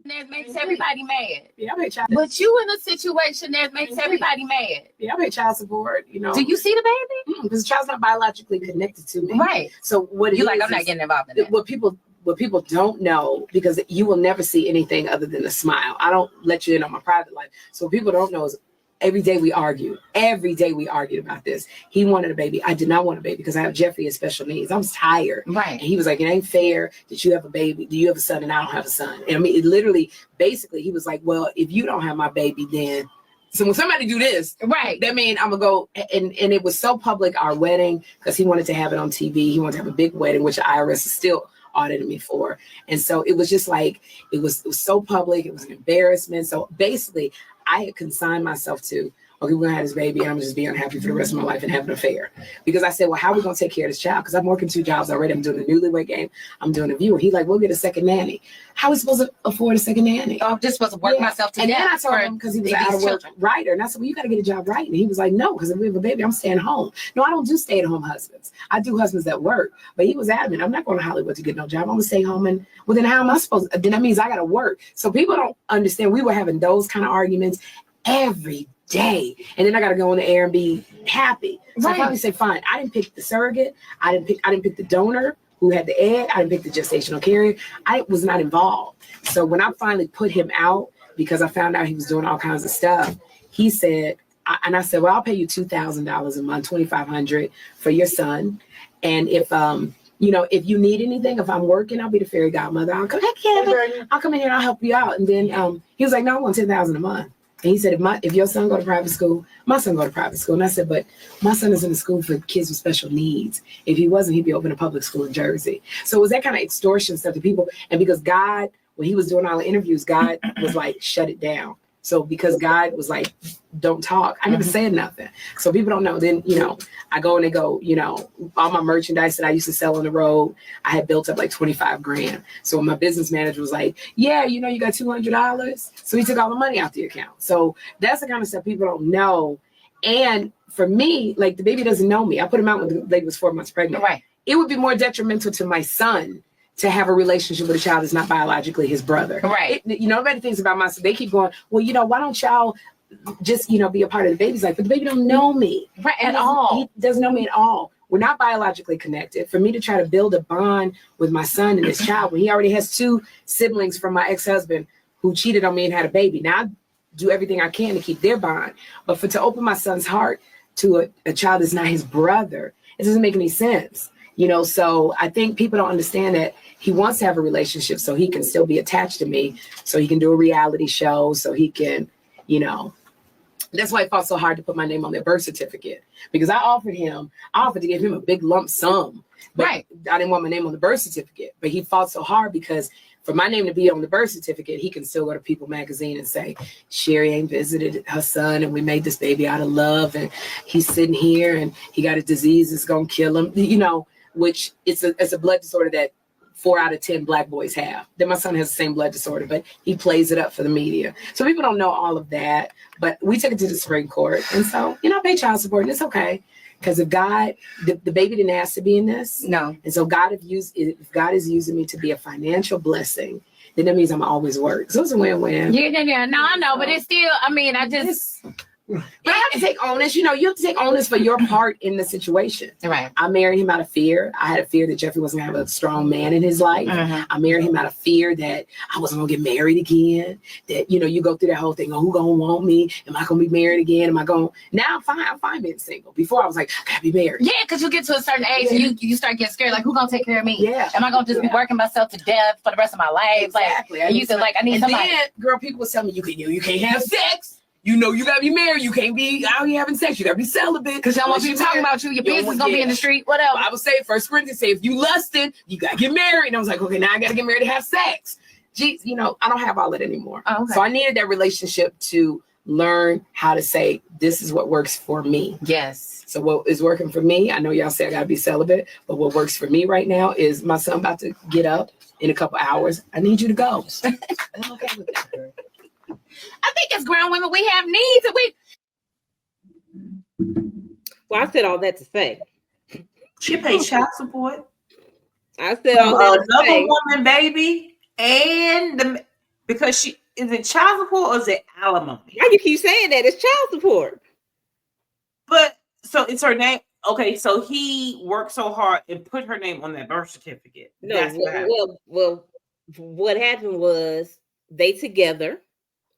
That makes everybody mad. Yeah, I pay child. But you in a situation that makes everybody mad. Yeah, I pay child support. You know. Do you see the baby? Because the child's not biologically connected to me. Right. So what you like? I'm not getting involved in that. What people don't know, because you will never see anything other than a smile. I don't let you in on my private life. So what people don't know is every day we argue. Every day we argued about this. He wanted a baby. I did not want a baby because I have Jeffrey with special needs. I was tired. Right. And he was like, it ain't fair that you have a baby. Do you have a son and I don't have a son? And I mean, it literally, basically, he was like, well, if you don't have my baby, then. So when somebody do this, right, that means I'm gonna go. And it was so public, our wedding, because he wanted to have it on TV. He wanted to have a big wedding, which the IRS is still audited me for. And so it was just like, it was so public. It was an embarrassment. So basically, I had consigned myself to, okay, we're gonna have this baby and I'm just be unhappy for the rest of my life and have an affair. Because I said, well, how are we gonna take care of this child? Because I'm working 2 jobs already. I'm doing the newlywed game. I'm doing a viewer. He like, we'll get a second nanny. How are we supposed to afford a second nanny? Oh, I'm just supposed to work myself to death. And then I told him, because he was an out of work writer. And I said, well, you got to get a job writing. And he was like, no, because if we have a baby, I'm staying home. No, I don't do stay at home husbands. I do husbands that work. But he was adamant, I'm not going to Hollywood to get no job. I'm going to stay home. And well, then how am I supposed to? Then that means I got to work. So people don't understand. We were having those kind of arguments every day. And then I got to go on the air and be happy. So I probably say, fine, I didn't pick the surrogate. I didn't pick the donor who had the egg. I didn't pick the gestational carrier. I was not involved. So when I finally put him out, because I found out he was doing all kinds of stuff, he said, I said, well, I'll pay you $2,000 a month, $2,500 for your son. And if if you need anything, if I'm working, I'll be the fairy godmother. I'll come, hey, Kevin, I'll come in here and I'll help you out. And then he was like, no, I want $10,000 a month. And he said, if your son go to private school, my son go to private school. And I said, but my son is in a school for kids with special needs. If he wasn't, he'd be open a public school in Jersey. So it was that kind of extortion stuff to people. And because God, when he was doing all the interviews, God was like, shut it down. So because God was like, don't talk, I never said nothing. So people don't know. Then, I go and they go, all my merchandise that I used to sell on the road, I had built up like 25 grand. So my business manager was like, yeah, you got $200. So he took all the money out the account. So that's the kind of stuff people don't know. And for me, like the baby doesn't know me. I put him out when the baby was 4 months pregnant. Right. It would be more detrimental to my son to have a relationship with a child that's not biologically his brother. Right. Nobody thinks about myself. They keep going, well, why don't y'all just, be a part of the baby's life? But the baby don't know me at all. He doesn't know me at all. We're not biologically connected. For me to try to build a bond with my son and this child, when he already has 2 siblings from my ex-husband who cheated on me and had a baby. Now I do everything I can to keep their bond. But to open my son's heart to a child that's not his brother, it doesn't make any sense. So I think people don't understand that he wants to have a relationship so he can still be attached to me, so he can do a reality show, so he can, that's why it fought so hard to put my name on their birth certificate, because I offered to give him a big lump sum But Right. I didn't want my name on the birth certificate. But he fought so hard because for my name to be on the birth certificate, he can still go to People magazine and say, Sherri ain't visited her son and we made this baby out of love and he's sitting here and he got a disease that's gonna kill him, you know, which it's a blood disorder that 4 out of 10 Black boys have. Then my son has the same blood disorder, but he plays it up for the media. So people don't know all of that, but we took it to the Supreme Court. And so, you know, I pay child support and it's okay. Because if God, the baby didn't ask to be in this. No. And so if God is using me to be a financial blessing, then that means I'm always work. So it's a win-win. Yeah. No, I know, but it's still, I mean, I just. But I have to take onus. You know, you have to take onus for your part in the situation. Right. I married him out of fear. I had a fear that Jeffrey wasn't going to have a strong man in his life. I married him out of fear that I wasn't going to get married again. That, you know, you go through that whole thing. Oh, who going to want me? Am I going to be married again? Am I going? Now I'm fine. I'm fine being single. Before I was like, I got to be married. Yeah, because you get to a certain age and you start getting scared. Like, who going to take care of me? Yeah. Am I going to just be working myself to death for the rest of my life? Exactly. Like, I need and somebody. then, girl, people would tell me, you can't have sex. You know, you gotta be married. You can't be out here having sex. You gotta be celibate. Because y'all want people talking about you. Your business gonna be in the street. Whatever. I would say, 1 Corinthians say, if you lusting, you gotta get married. And I was like, okay, now I gotta get married to have sex. Geez, you know, I don't have all that anymore. Oh, okay. So I needed that relationship to learn how to say, this is what works for me. Yes. So what is working for me? I know y'all say I gotta be celibate, but what works for me right now is my son about to get up in a couple hours. I need you to go. I'm okay with that, girl. I think as grown women, we have needs and Well, I said all that to say. She paid child support. I said all that to Another say. woman, baby, and because she is it child support or is it alimony? Why you keep saying that? It's child support. But so it's her name. Okay, so he worked so hard and put her name on that birth certificate. No, That's what happened. well, what happened was they together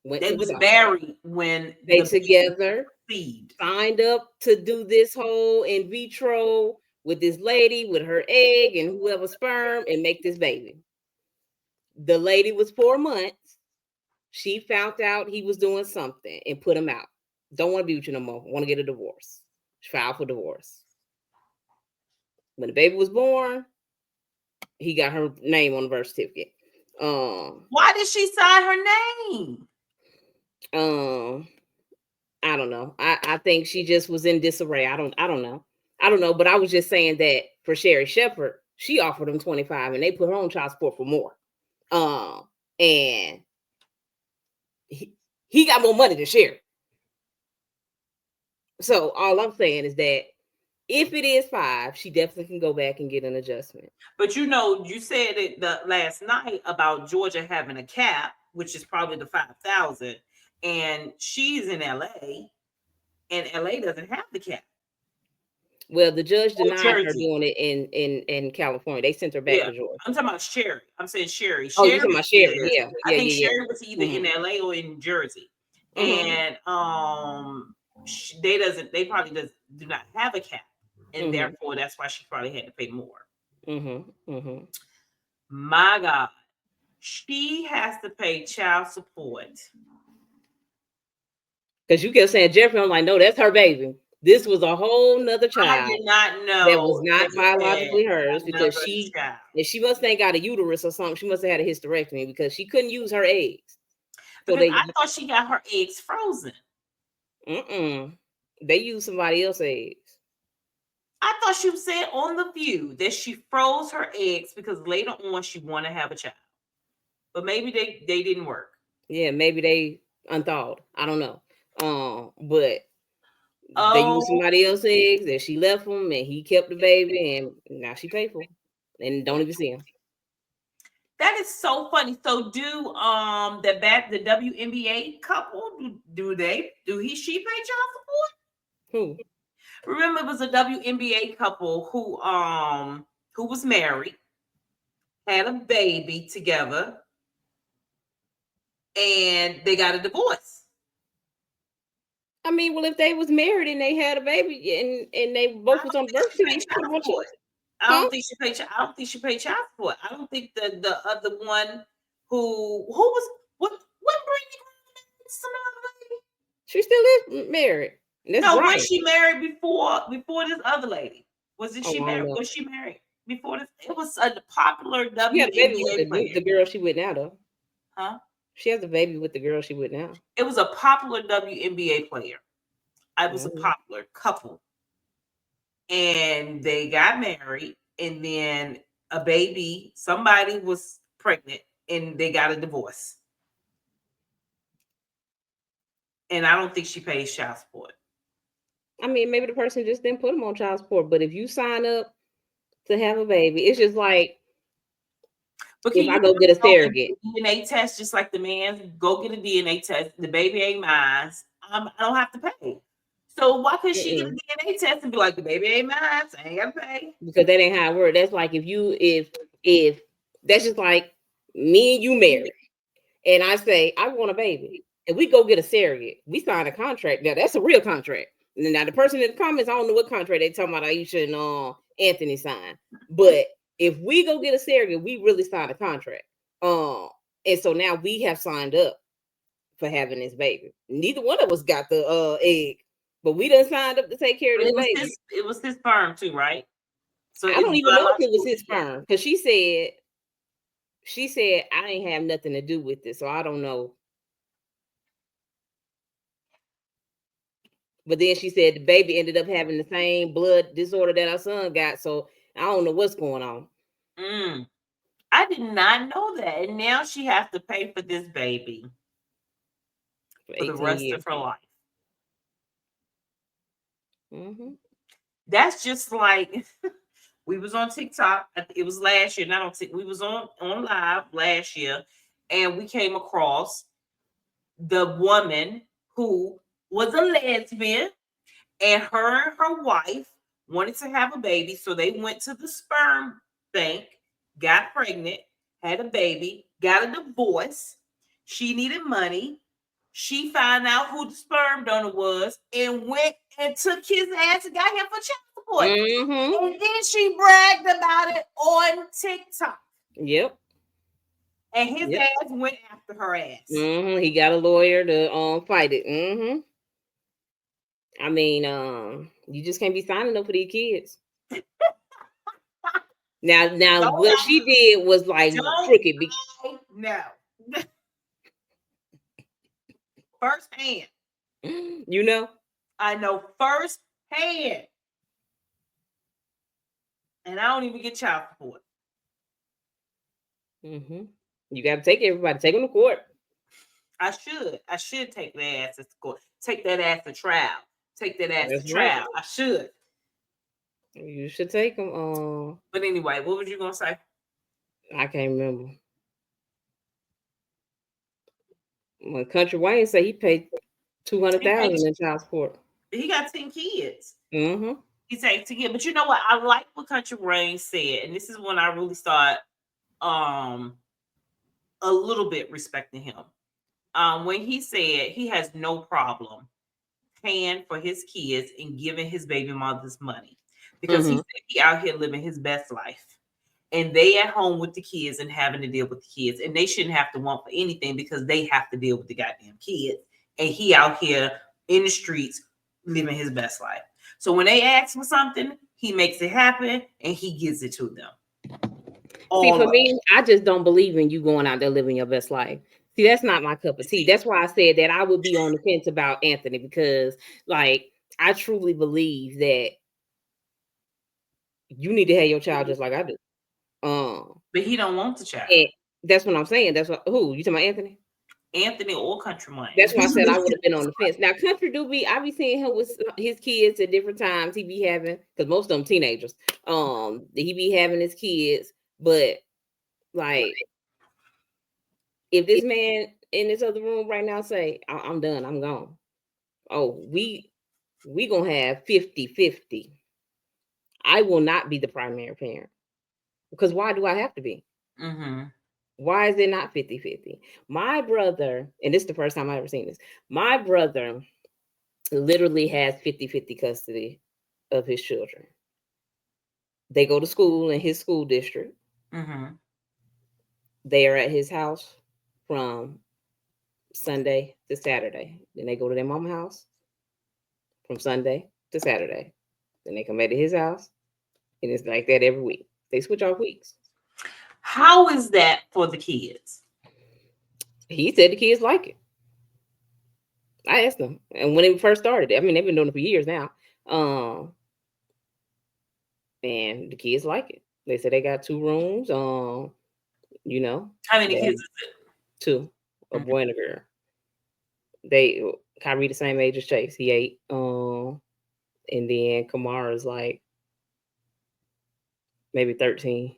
went They to was the doctor. married when They the together seed. signed up to do this whole in vitro with this lady with her egg and whoever sperm and make this baby. The lady was 4 months. She found out he was doing something and put him out. Don't want to be with you no more. Want to get a divorce. She filed for divorce. When the baby was born, he got her name on the birth certificate. Why did she sign her name? I don't know. I think she just was in disarray. I don't know. But I was just saying that for Sherri Shepherd, she offered him 25 and they put her on child support for more. And he got more money than Sherri. So all I'm saying is that if it is 5, she definitely can go back and get an adjustment. But you know, you said it the last night about Georgia having a cap, which is probably the 5,000, and she's in LA, and LA doesn't have the cap. Well, the judge denied her Jersey. doing it in California. They sent her back to Georgia. I'm talking about Sherri. I'm saying Sherri. Oh, you're talking about Sherri. Yeah. I think Sherri was either in LA or in Jersey, and they probably do not have a cap, and therefore that's why she probably had to pay more. My God, she has to pay child support because you kept saying Jeffrey. I'm like, no, that's her baby. This was a whole nother child. I did not know that was not biologically hers because she must have got a uterus or something. She must have had a hysterectomy because she couldn't use her eggs. So I thought she got her eggs frozen. They used somebody else's eggs. I thought she said on The View that she froze her eggs because later on she wanted to have a child. But maybe they didn't work. Yeah, maybe they unthawed. I don't know. But they used somebody else's eggs and she left them and he kept the baby and now she paid for him and don't even see him. That is so funny. So do the WNBA couple she pay child support? Who? Remember, it was a WNBA couple who was married, had a baby together, and they got a divorce. I mean, well, if they was married and they had a baby and they both was on birth certificate, I don't think she paid child support. I don't think the other one who was what Brittany some other lady. She still is married. Was she married before this other lady? Was she married? Was she married? before this? It was a popular She had a baby with WNBA player. the girl she with now, though. Huh? She has a baby with the girl she with now. It was a popular WNBA player. I was a popular couple. And they got married, and then a baby, somebody was pregnant, and they got a divorce. And I don't think she pays child support. I mean, maybe the person just didn't put them on child support, but if you sign up to have a baby, it's just like, but if I go get a surrogate DNA test, just like the man, go get a DNA test. The baby ain't mine. I don't have to pay. So why couldn't she get a DNA test and be like, the baby ain't mine, so I ain't gotta pay? Because that ain't how it works. That's like if that's just like me and you married, and I say I want a baby, and we go get a surrogate. We sign a contract. Now that's a real contract. Now the person in the comments, I don't know what contract they talking about. Ayesha and Anthony signed, but if we go get a surrogate, we really signed a contract. And so now we have signed up for having this baby. Neither one of us got the egg, but we done signed up to take care of this baby. It was his sperm too, right? So I don't even know if it was his sperm, because she said I ain't have nothing to do with this, so I don't know. But then she said the baby ended up having the same blood disorder that our son got, so I don't know what's going on. I did not know that, and now she has to pay for this baby for the rest of her life. That's just like we was on TikTok. It was last year, not on TikTok. We was on live last year, and we came across the woman who was a lesbian, and her wife wanted to have a baby, so they went to the sperm bank, got pregnant, had a baby, got a divorce. She needed money. She found out who the sperm donor was and went and took his ass and got him for child support. And then she bragged about it on TikTok. Yep. And his ass went after her ass. He got a lawyer to fight it. I mean, you just can't be signing up for these kids. Now what she did was like crooked. No. Firsthand. You know? I know firsthand. And I don't even get child support. You got to take everybody. Take them to court. I should take their ass to court. Take that ass to trial. Take that ass to trial. I should. You should take them. But anyway, what was you gonna say? I can't remember. When Country Wayne said he paid $200,000 in child support. He got 10 kids. He takes 10 kids. But you know what? I like what Country Wayne said, and this is when I really start a little bit respecting him. When he said he has no problem paying for his kids and giving his baby mothers money, because he said he out here living his best life, and they at home with the kids and having to deal with the kids, and they shouldn't have to want for anything because they have to deal with the goddamn kids, and he out here in the streets living his best life. So when they ask for something, he makes it happen and he gives it to them. See, for me, I just don't believe in you going out there living your best life. See, that's not my cup of tea. That's why I said that I would be on the fence about Anthony, because, like, I truly believe that you need to have your child just like I do. But he don't want the child. That's what I'm saying. That's what. Who you talking about, Anthony? Anthony or Country Wayne. That's why I said I would have been on the fence. Now, Country I be seeing him with his kids at different times. He be having, because most of them teenagers. He be having his kids, but like, if this man in this other room right now say, I'm done, I'm gone. Oh, we gonna have 50-50. I will not be the primary parent. Because why do I have to be? Why is it not 50-50? My brother, and this is the first time I've ever seen this, my brother literally has 50-50 custody of his children. They go to school in his school district. They are at his house from Sunday to Saturday. Then they go to their mama's house from Sunday to Saturday. Then they come back to his house. And it's like that every week. They switch off weeks. How is that for the kids? He said the kids like it. I asked them, and when it first started, I mean, they've been doing it for years now. And the kids like it. They said they got 2 rooms. You know, How many kids is it? 2, a boy and a girl. Kyrie the same age as Chase. He 8. And then Kamara's like maybe 13.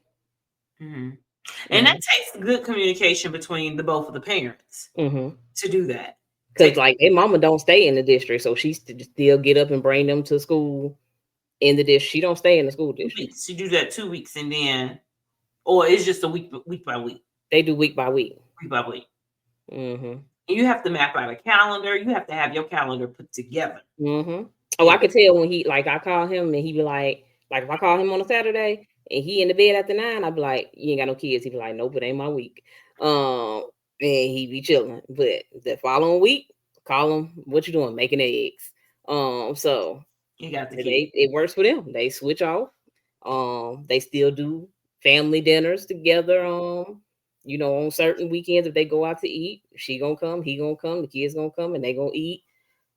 And that takes good communication between the both of the parents to do that. Because like their mama don't stay in the district, so she still get up and bring them to school in the district. She don't stay in the school district. She do that 2 weeks and then, or it's just a week by week. They do week by week. Week by week. You have to map out a calendar. You have to have your calendar put together. Oh, I could tell when he, like, I call him and he be like if I call him on a Saturday and he in the bed after 9, I'd be like, you ain't got no kids. He'd be like, nope, it ain't my week. And he be chilling. But the following week, call him, what you doing? Making eggs. So you got the kids. It works for them. They switch off. They still do family dinners together. You know, on certain weekends, if they go out to eat, she gonna come, he gonna come, the kids gonna come, and they gonna eat.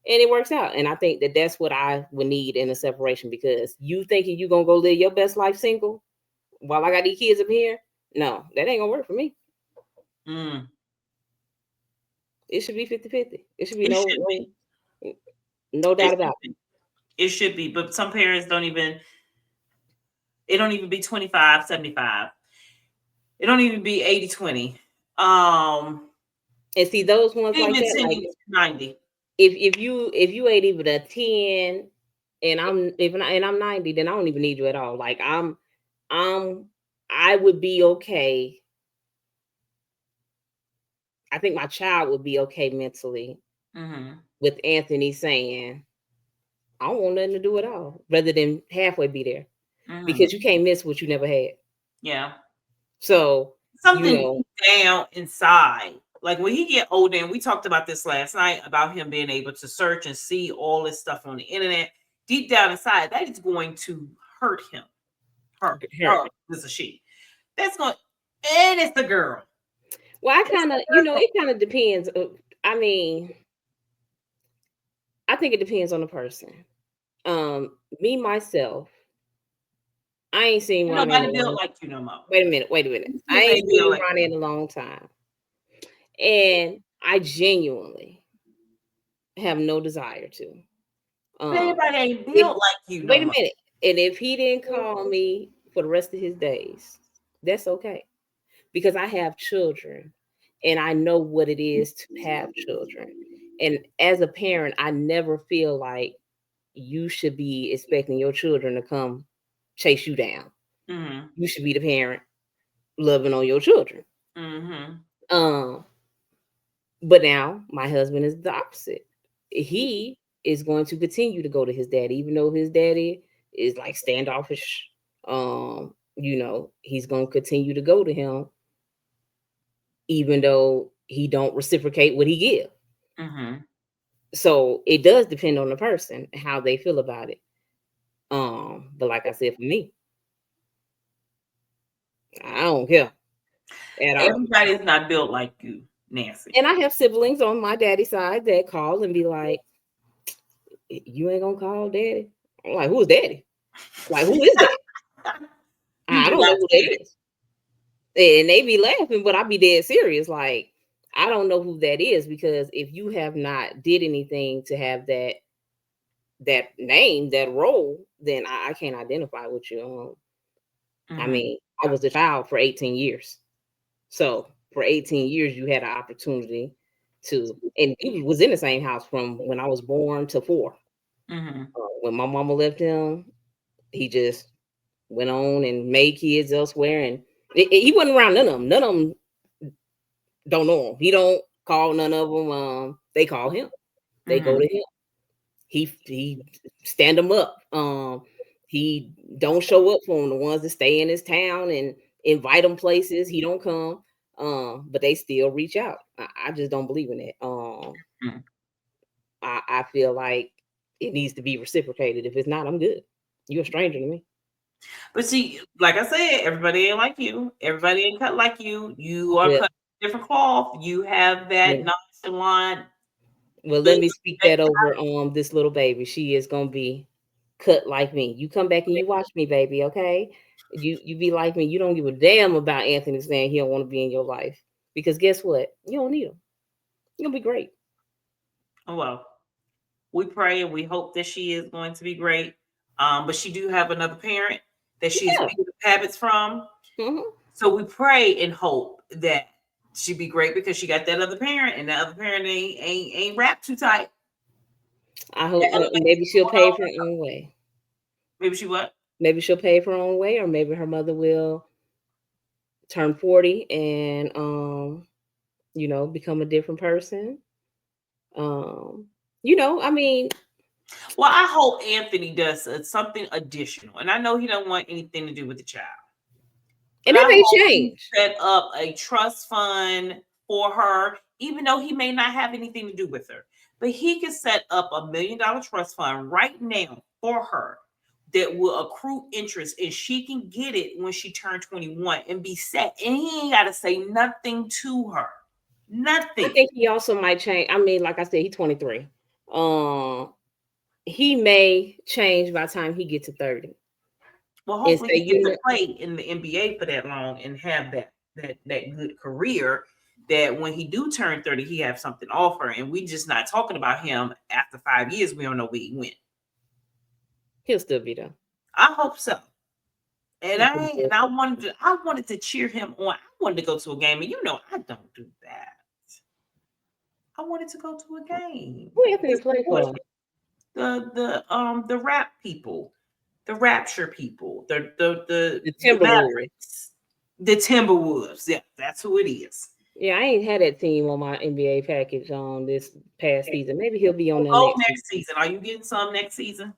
And it works out. And I think that that's what I would need in a separation, because you thinking you going to go live your best life single while I got these kids up here? No, that ain't going to work for me. It should be 50-50. It should be no doubt about it. It should be. But some parents don't even be 25-75. It don't even be 80-20. And see those ones like that, like 90. If you ain't even a 10 and I'm 90, then I don't even need you at all. Like I would be okay. I think my child would be okay mentally with Anthony saying, I don't want nothing to do at all, rather than halfway be there. Because you can't miss what you never had. Yeah. So something down inside. Like when he get older, and we talked about this last night about him being able to search and see all this stuff on the internet, deep down inside, that is going to hurt him. Her. This is she. That's going, and it's the girl. Well, I kind of, it kind of depends. I mean, I think it depends on the person. Me, myself, I ain't seen Ronnie. Nobody built like you no more. Wait a minute. I ain't seen Ronnie in a long time. And I genuinely have no desire to. Everybody ain't built like you. Wait a minute. And if he didn't call me for the rest of his days, that's okay. Because I have children and I know what it is to have children. And as a parent, I never feel like you should be expecting your children to come chase you down. You should be the parent loving on your children. But now my husband is the opposite. He is going to continue to go to his daddy, even though his daddy is like standoffish. He's going to continue to go to him, even though he don't reciprocate what he give. So it does depend on the person, how they feel about it. But like I said, for me, I don't care at all. Everybody's not built like you, Nanci. And I have siblings on my daddy's side that call and be like, you ain't gonna call daddy? I'm like, who's daddy? Like, who is that? I don't know who that is. And they be laughing, but I be dead serious. Like, I don't know who that is, because if you have not did anything to have that name, that role, then I can't identify with you. I mean, I was a child for 18 years. So for 18 years, you had an opportunity to, and he was in the same house from when I was born to 4. When my mama left him, he just went on and made kids elsewhere, and he wasn't around none of them. None of them don't know him. He don't call none of them. They call him. They go to him. He stand them up. He don't show up for them. The ones that stay in his town and invite them places, he don't come. But they still reach out. I just don't believe in it. I feel like it needs to be reciprocated. If it's not, I'm good. You're a stranger to me. But see, like I said, everybody ain't like you. Everybody ain't cut like you. You are Yeah. cut different cloth. You have that Yeah. nonchalant. Well, let me speak that over this little baby. She is gonna be cut like me. You come back and you watch me, baby, okay? You be like me. You don't give a damn about Anthony saying he don't want to be in your life. Because guess what? You don't need him. You're gonna be great. Oh well. We pray and we hope that she is going to be great. But she do have another parent that she is picking up habits from. Mm-hmm. So we pray and hope that she be great because she got that other parent, and that other parent ain't wrapped too tight. I hope maybe she'll pave her own way. Maybe she what? Maybe she'll pave her own way, or maybe her mother will turn 40 and become a different person. I mean, well, I hope Anthony does something additional, and I know he don't want anything to do with the child. And that may change. Set up a trust fund for her, even though he may not have anything to do with her. But he can set up $1 million trust fund right now for her that will accrue interest, and she can get it when she turned 21 and be set. And he ain't got to say nothing to her. Nothing. I think he also might change. I mean, like I said, he's 23. He may change by the time he gets to 30. Well, hopefully he gets to play in the NBA for that long and have that good career that when he do turn 30, he have something to offer. And we just not talking about him after 5 years. We don't know where he went. He'll still be there. I hope so. And I wanted to cheer him on. I wanted to go to a game, and I don't do that. I wanted to go to a game. Who Anthony play for? The rap people. The Rapture people, the Timberwolves. The Timberwolves. Yeah, that's who it is. Yeah, I ain't had that team on my NBA package this past season. Maybe he'll be on there next season. Are you getting some next season?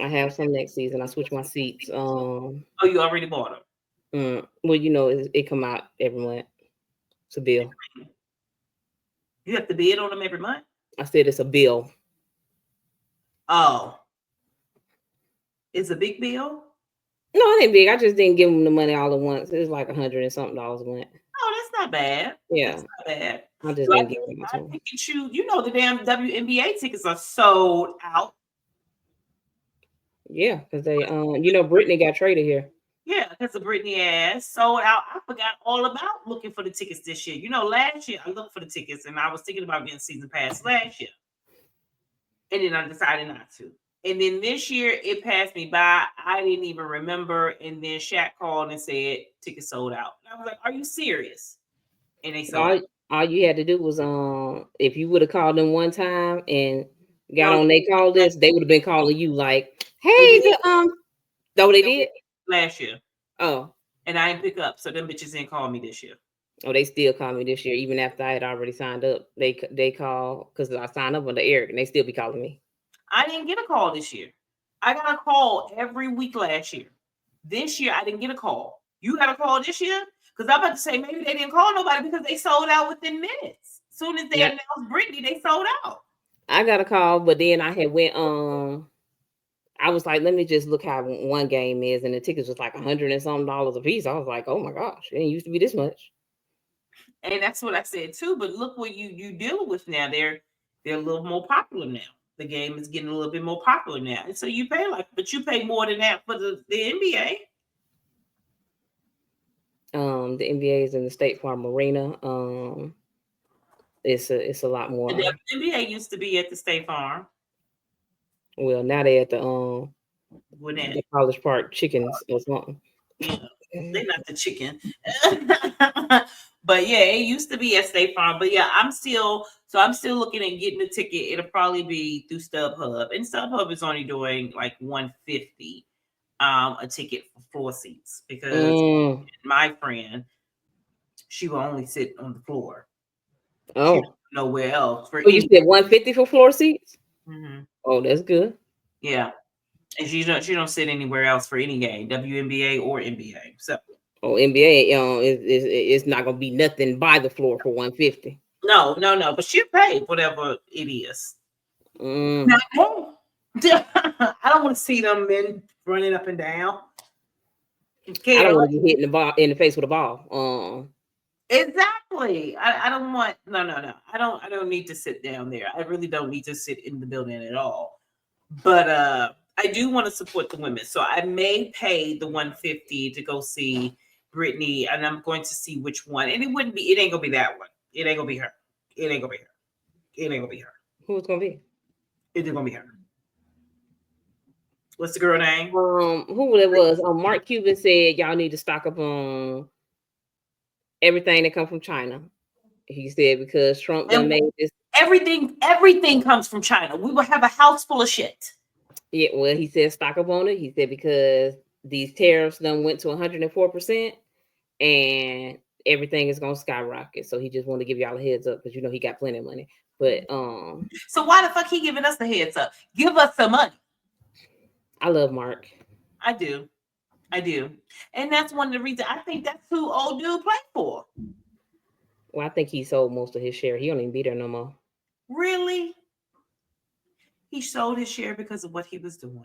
I have some next season. I switch my seats. Oh, you already bought them? Well, it come out every month. It's a bill. You have to bid on them every month? I said it's a bill. Oh. It's a big bill? No, it ain't big. I just didn't give them the money all at once. It's like $100 and something a month. Oh, that's not bad. Yeah, that's not bad. I just didn't give them. I think the damn WNBA tickets are sold out. Yeah, because they Brittany got traded here. Yeah, because of Brittany ass sold out. I forgot all about looking for the tickets this year. Last year I looked for the tickets and I was thinking about getting season pass last year, and then I decided not to. And then this year, it passed me by. I didn't even remember. And then Shaq called and said, tickets sold out. And I was like, are you serious? And they sold out. All you had to do was, if you would have called them one time and got on their call list, they would have been calling you like, hey, no, they did? Last year. Oh. And I didn't pick up. So them bitches didn't call me this year. Oh, they still call me this year. Even after I had already signed up. They call, because I signed up under Eric, and they still be calling me. I didn't get a call this year. I got a call every week last year. This year, I didn't get a call. You got a call this year? Because I'm about to say maybe they didn't call nobody because they sold out within minutes. As soon as they announced Brittany, they sold out. I got a call, but then I had went I was like, let me just look how one game is, and the tickets was like $100 and something a piece. I was like, oh my gosh, it didn't used to be this much. And that's what I said too. But look what you dealing with now. They're a little more popular now. The game is getting a little bit more popular now. And so you pay but you pay more than that for the NBA. The NBA is in the State Farm Arena. It's a lot more. The NBA used to be at the State Farm. Well, now they're at the College Park Chickens or something. Yeah, they're not the chicken. But yeah, it used to be at State Farm. But yeah, I'm still looking at getting the ticket. It'll probably be through StubHub, and StubHub is only doing like $150 a ticket for floor seats because my friend, she will only sit on the floor. Oh, nowhere else. You said $150 for floor seats? Mm-hmm. Oh, that's good. Yeah, and she don't sit anywhere else for any game, WNBA or NBA. So. Oh, NBA, it's not gonna be nothing by the floor for $150. No, but she'll pay whatever it is. I don't want to see them men running up and down. Okay, I don't want to get hit in the face with a ball. Exactly. I don't want no. I don't need to sit down there. I really don't need to sit in the building at all. But I do want to support the women. So I may pay the $150 to go see Brittany, and I'm going to see which one. And it ain't gonna be that one. It ain't gonna be her. It ain't gonna be her. It ain't gonna be her. Who's gonna be? It ain't gonna be her. What's the girl name? Who it was? Mark Cuban said y'all need to stock up on everything that comes from China. He said because Trump done made this. Everything comes from China. We will have a house full of shit. Yeah, well, he said stock up on it. He said because these tariffs done went to 104%, and everything is gonna skyrocket. So he just wanted to give y'all a heads up because he got plenty of money. But so why the fuck he giving us the heads up? Give us some money. I love Mark. I do. And that's one of the reasons I think that's who old dude played for. Well, I think he sold most of his share. He don't even be there no more. Really? He sold his share because of what he was doing.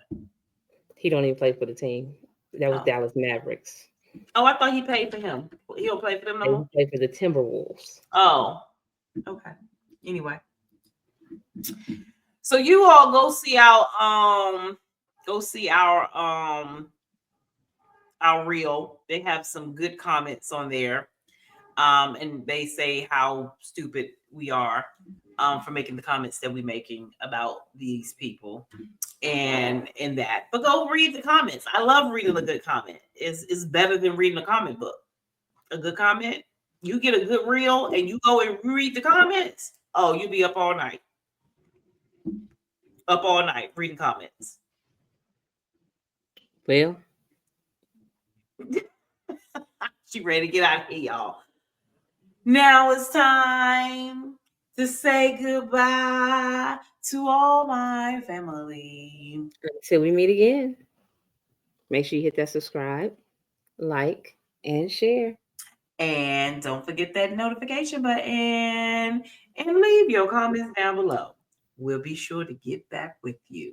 He don't even play for the team. That was Dallas Mavericks. Oh, I thought he paid for him. He don't play for them no more? He played for the Timberwolves. Oh, okay. Anyway. So you all go see our reel. They have some good comments on there. And they say how stupid we are for making the comments that we're making about these people and that. But go read the comments. I love reading a good comment. It's better than reading a comment book. A good comment, you get a good reel and you go and read the comments. Oh, you'll be up all night. Up all night reading comments. Well, she ready to get out of here, y'all. Now it's time to say goodbye to all my family. Until we meet again, make sure you hit that subscribe, like, and share. And don't forget that notification button and leave your comments down below. We'll be sure to get back with you.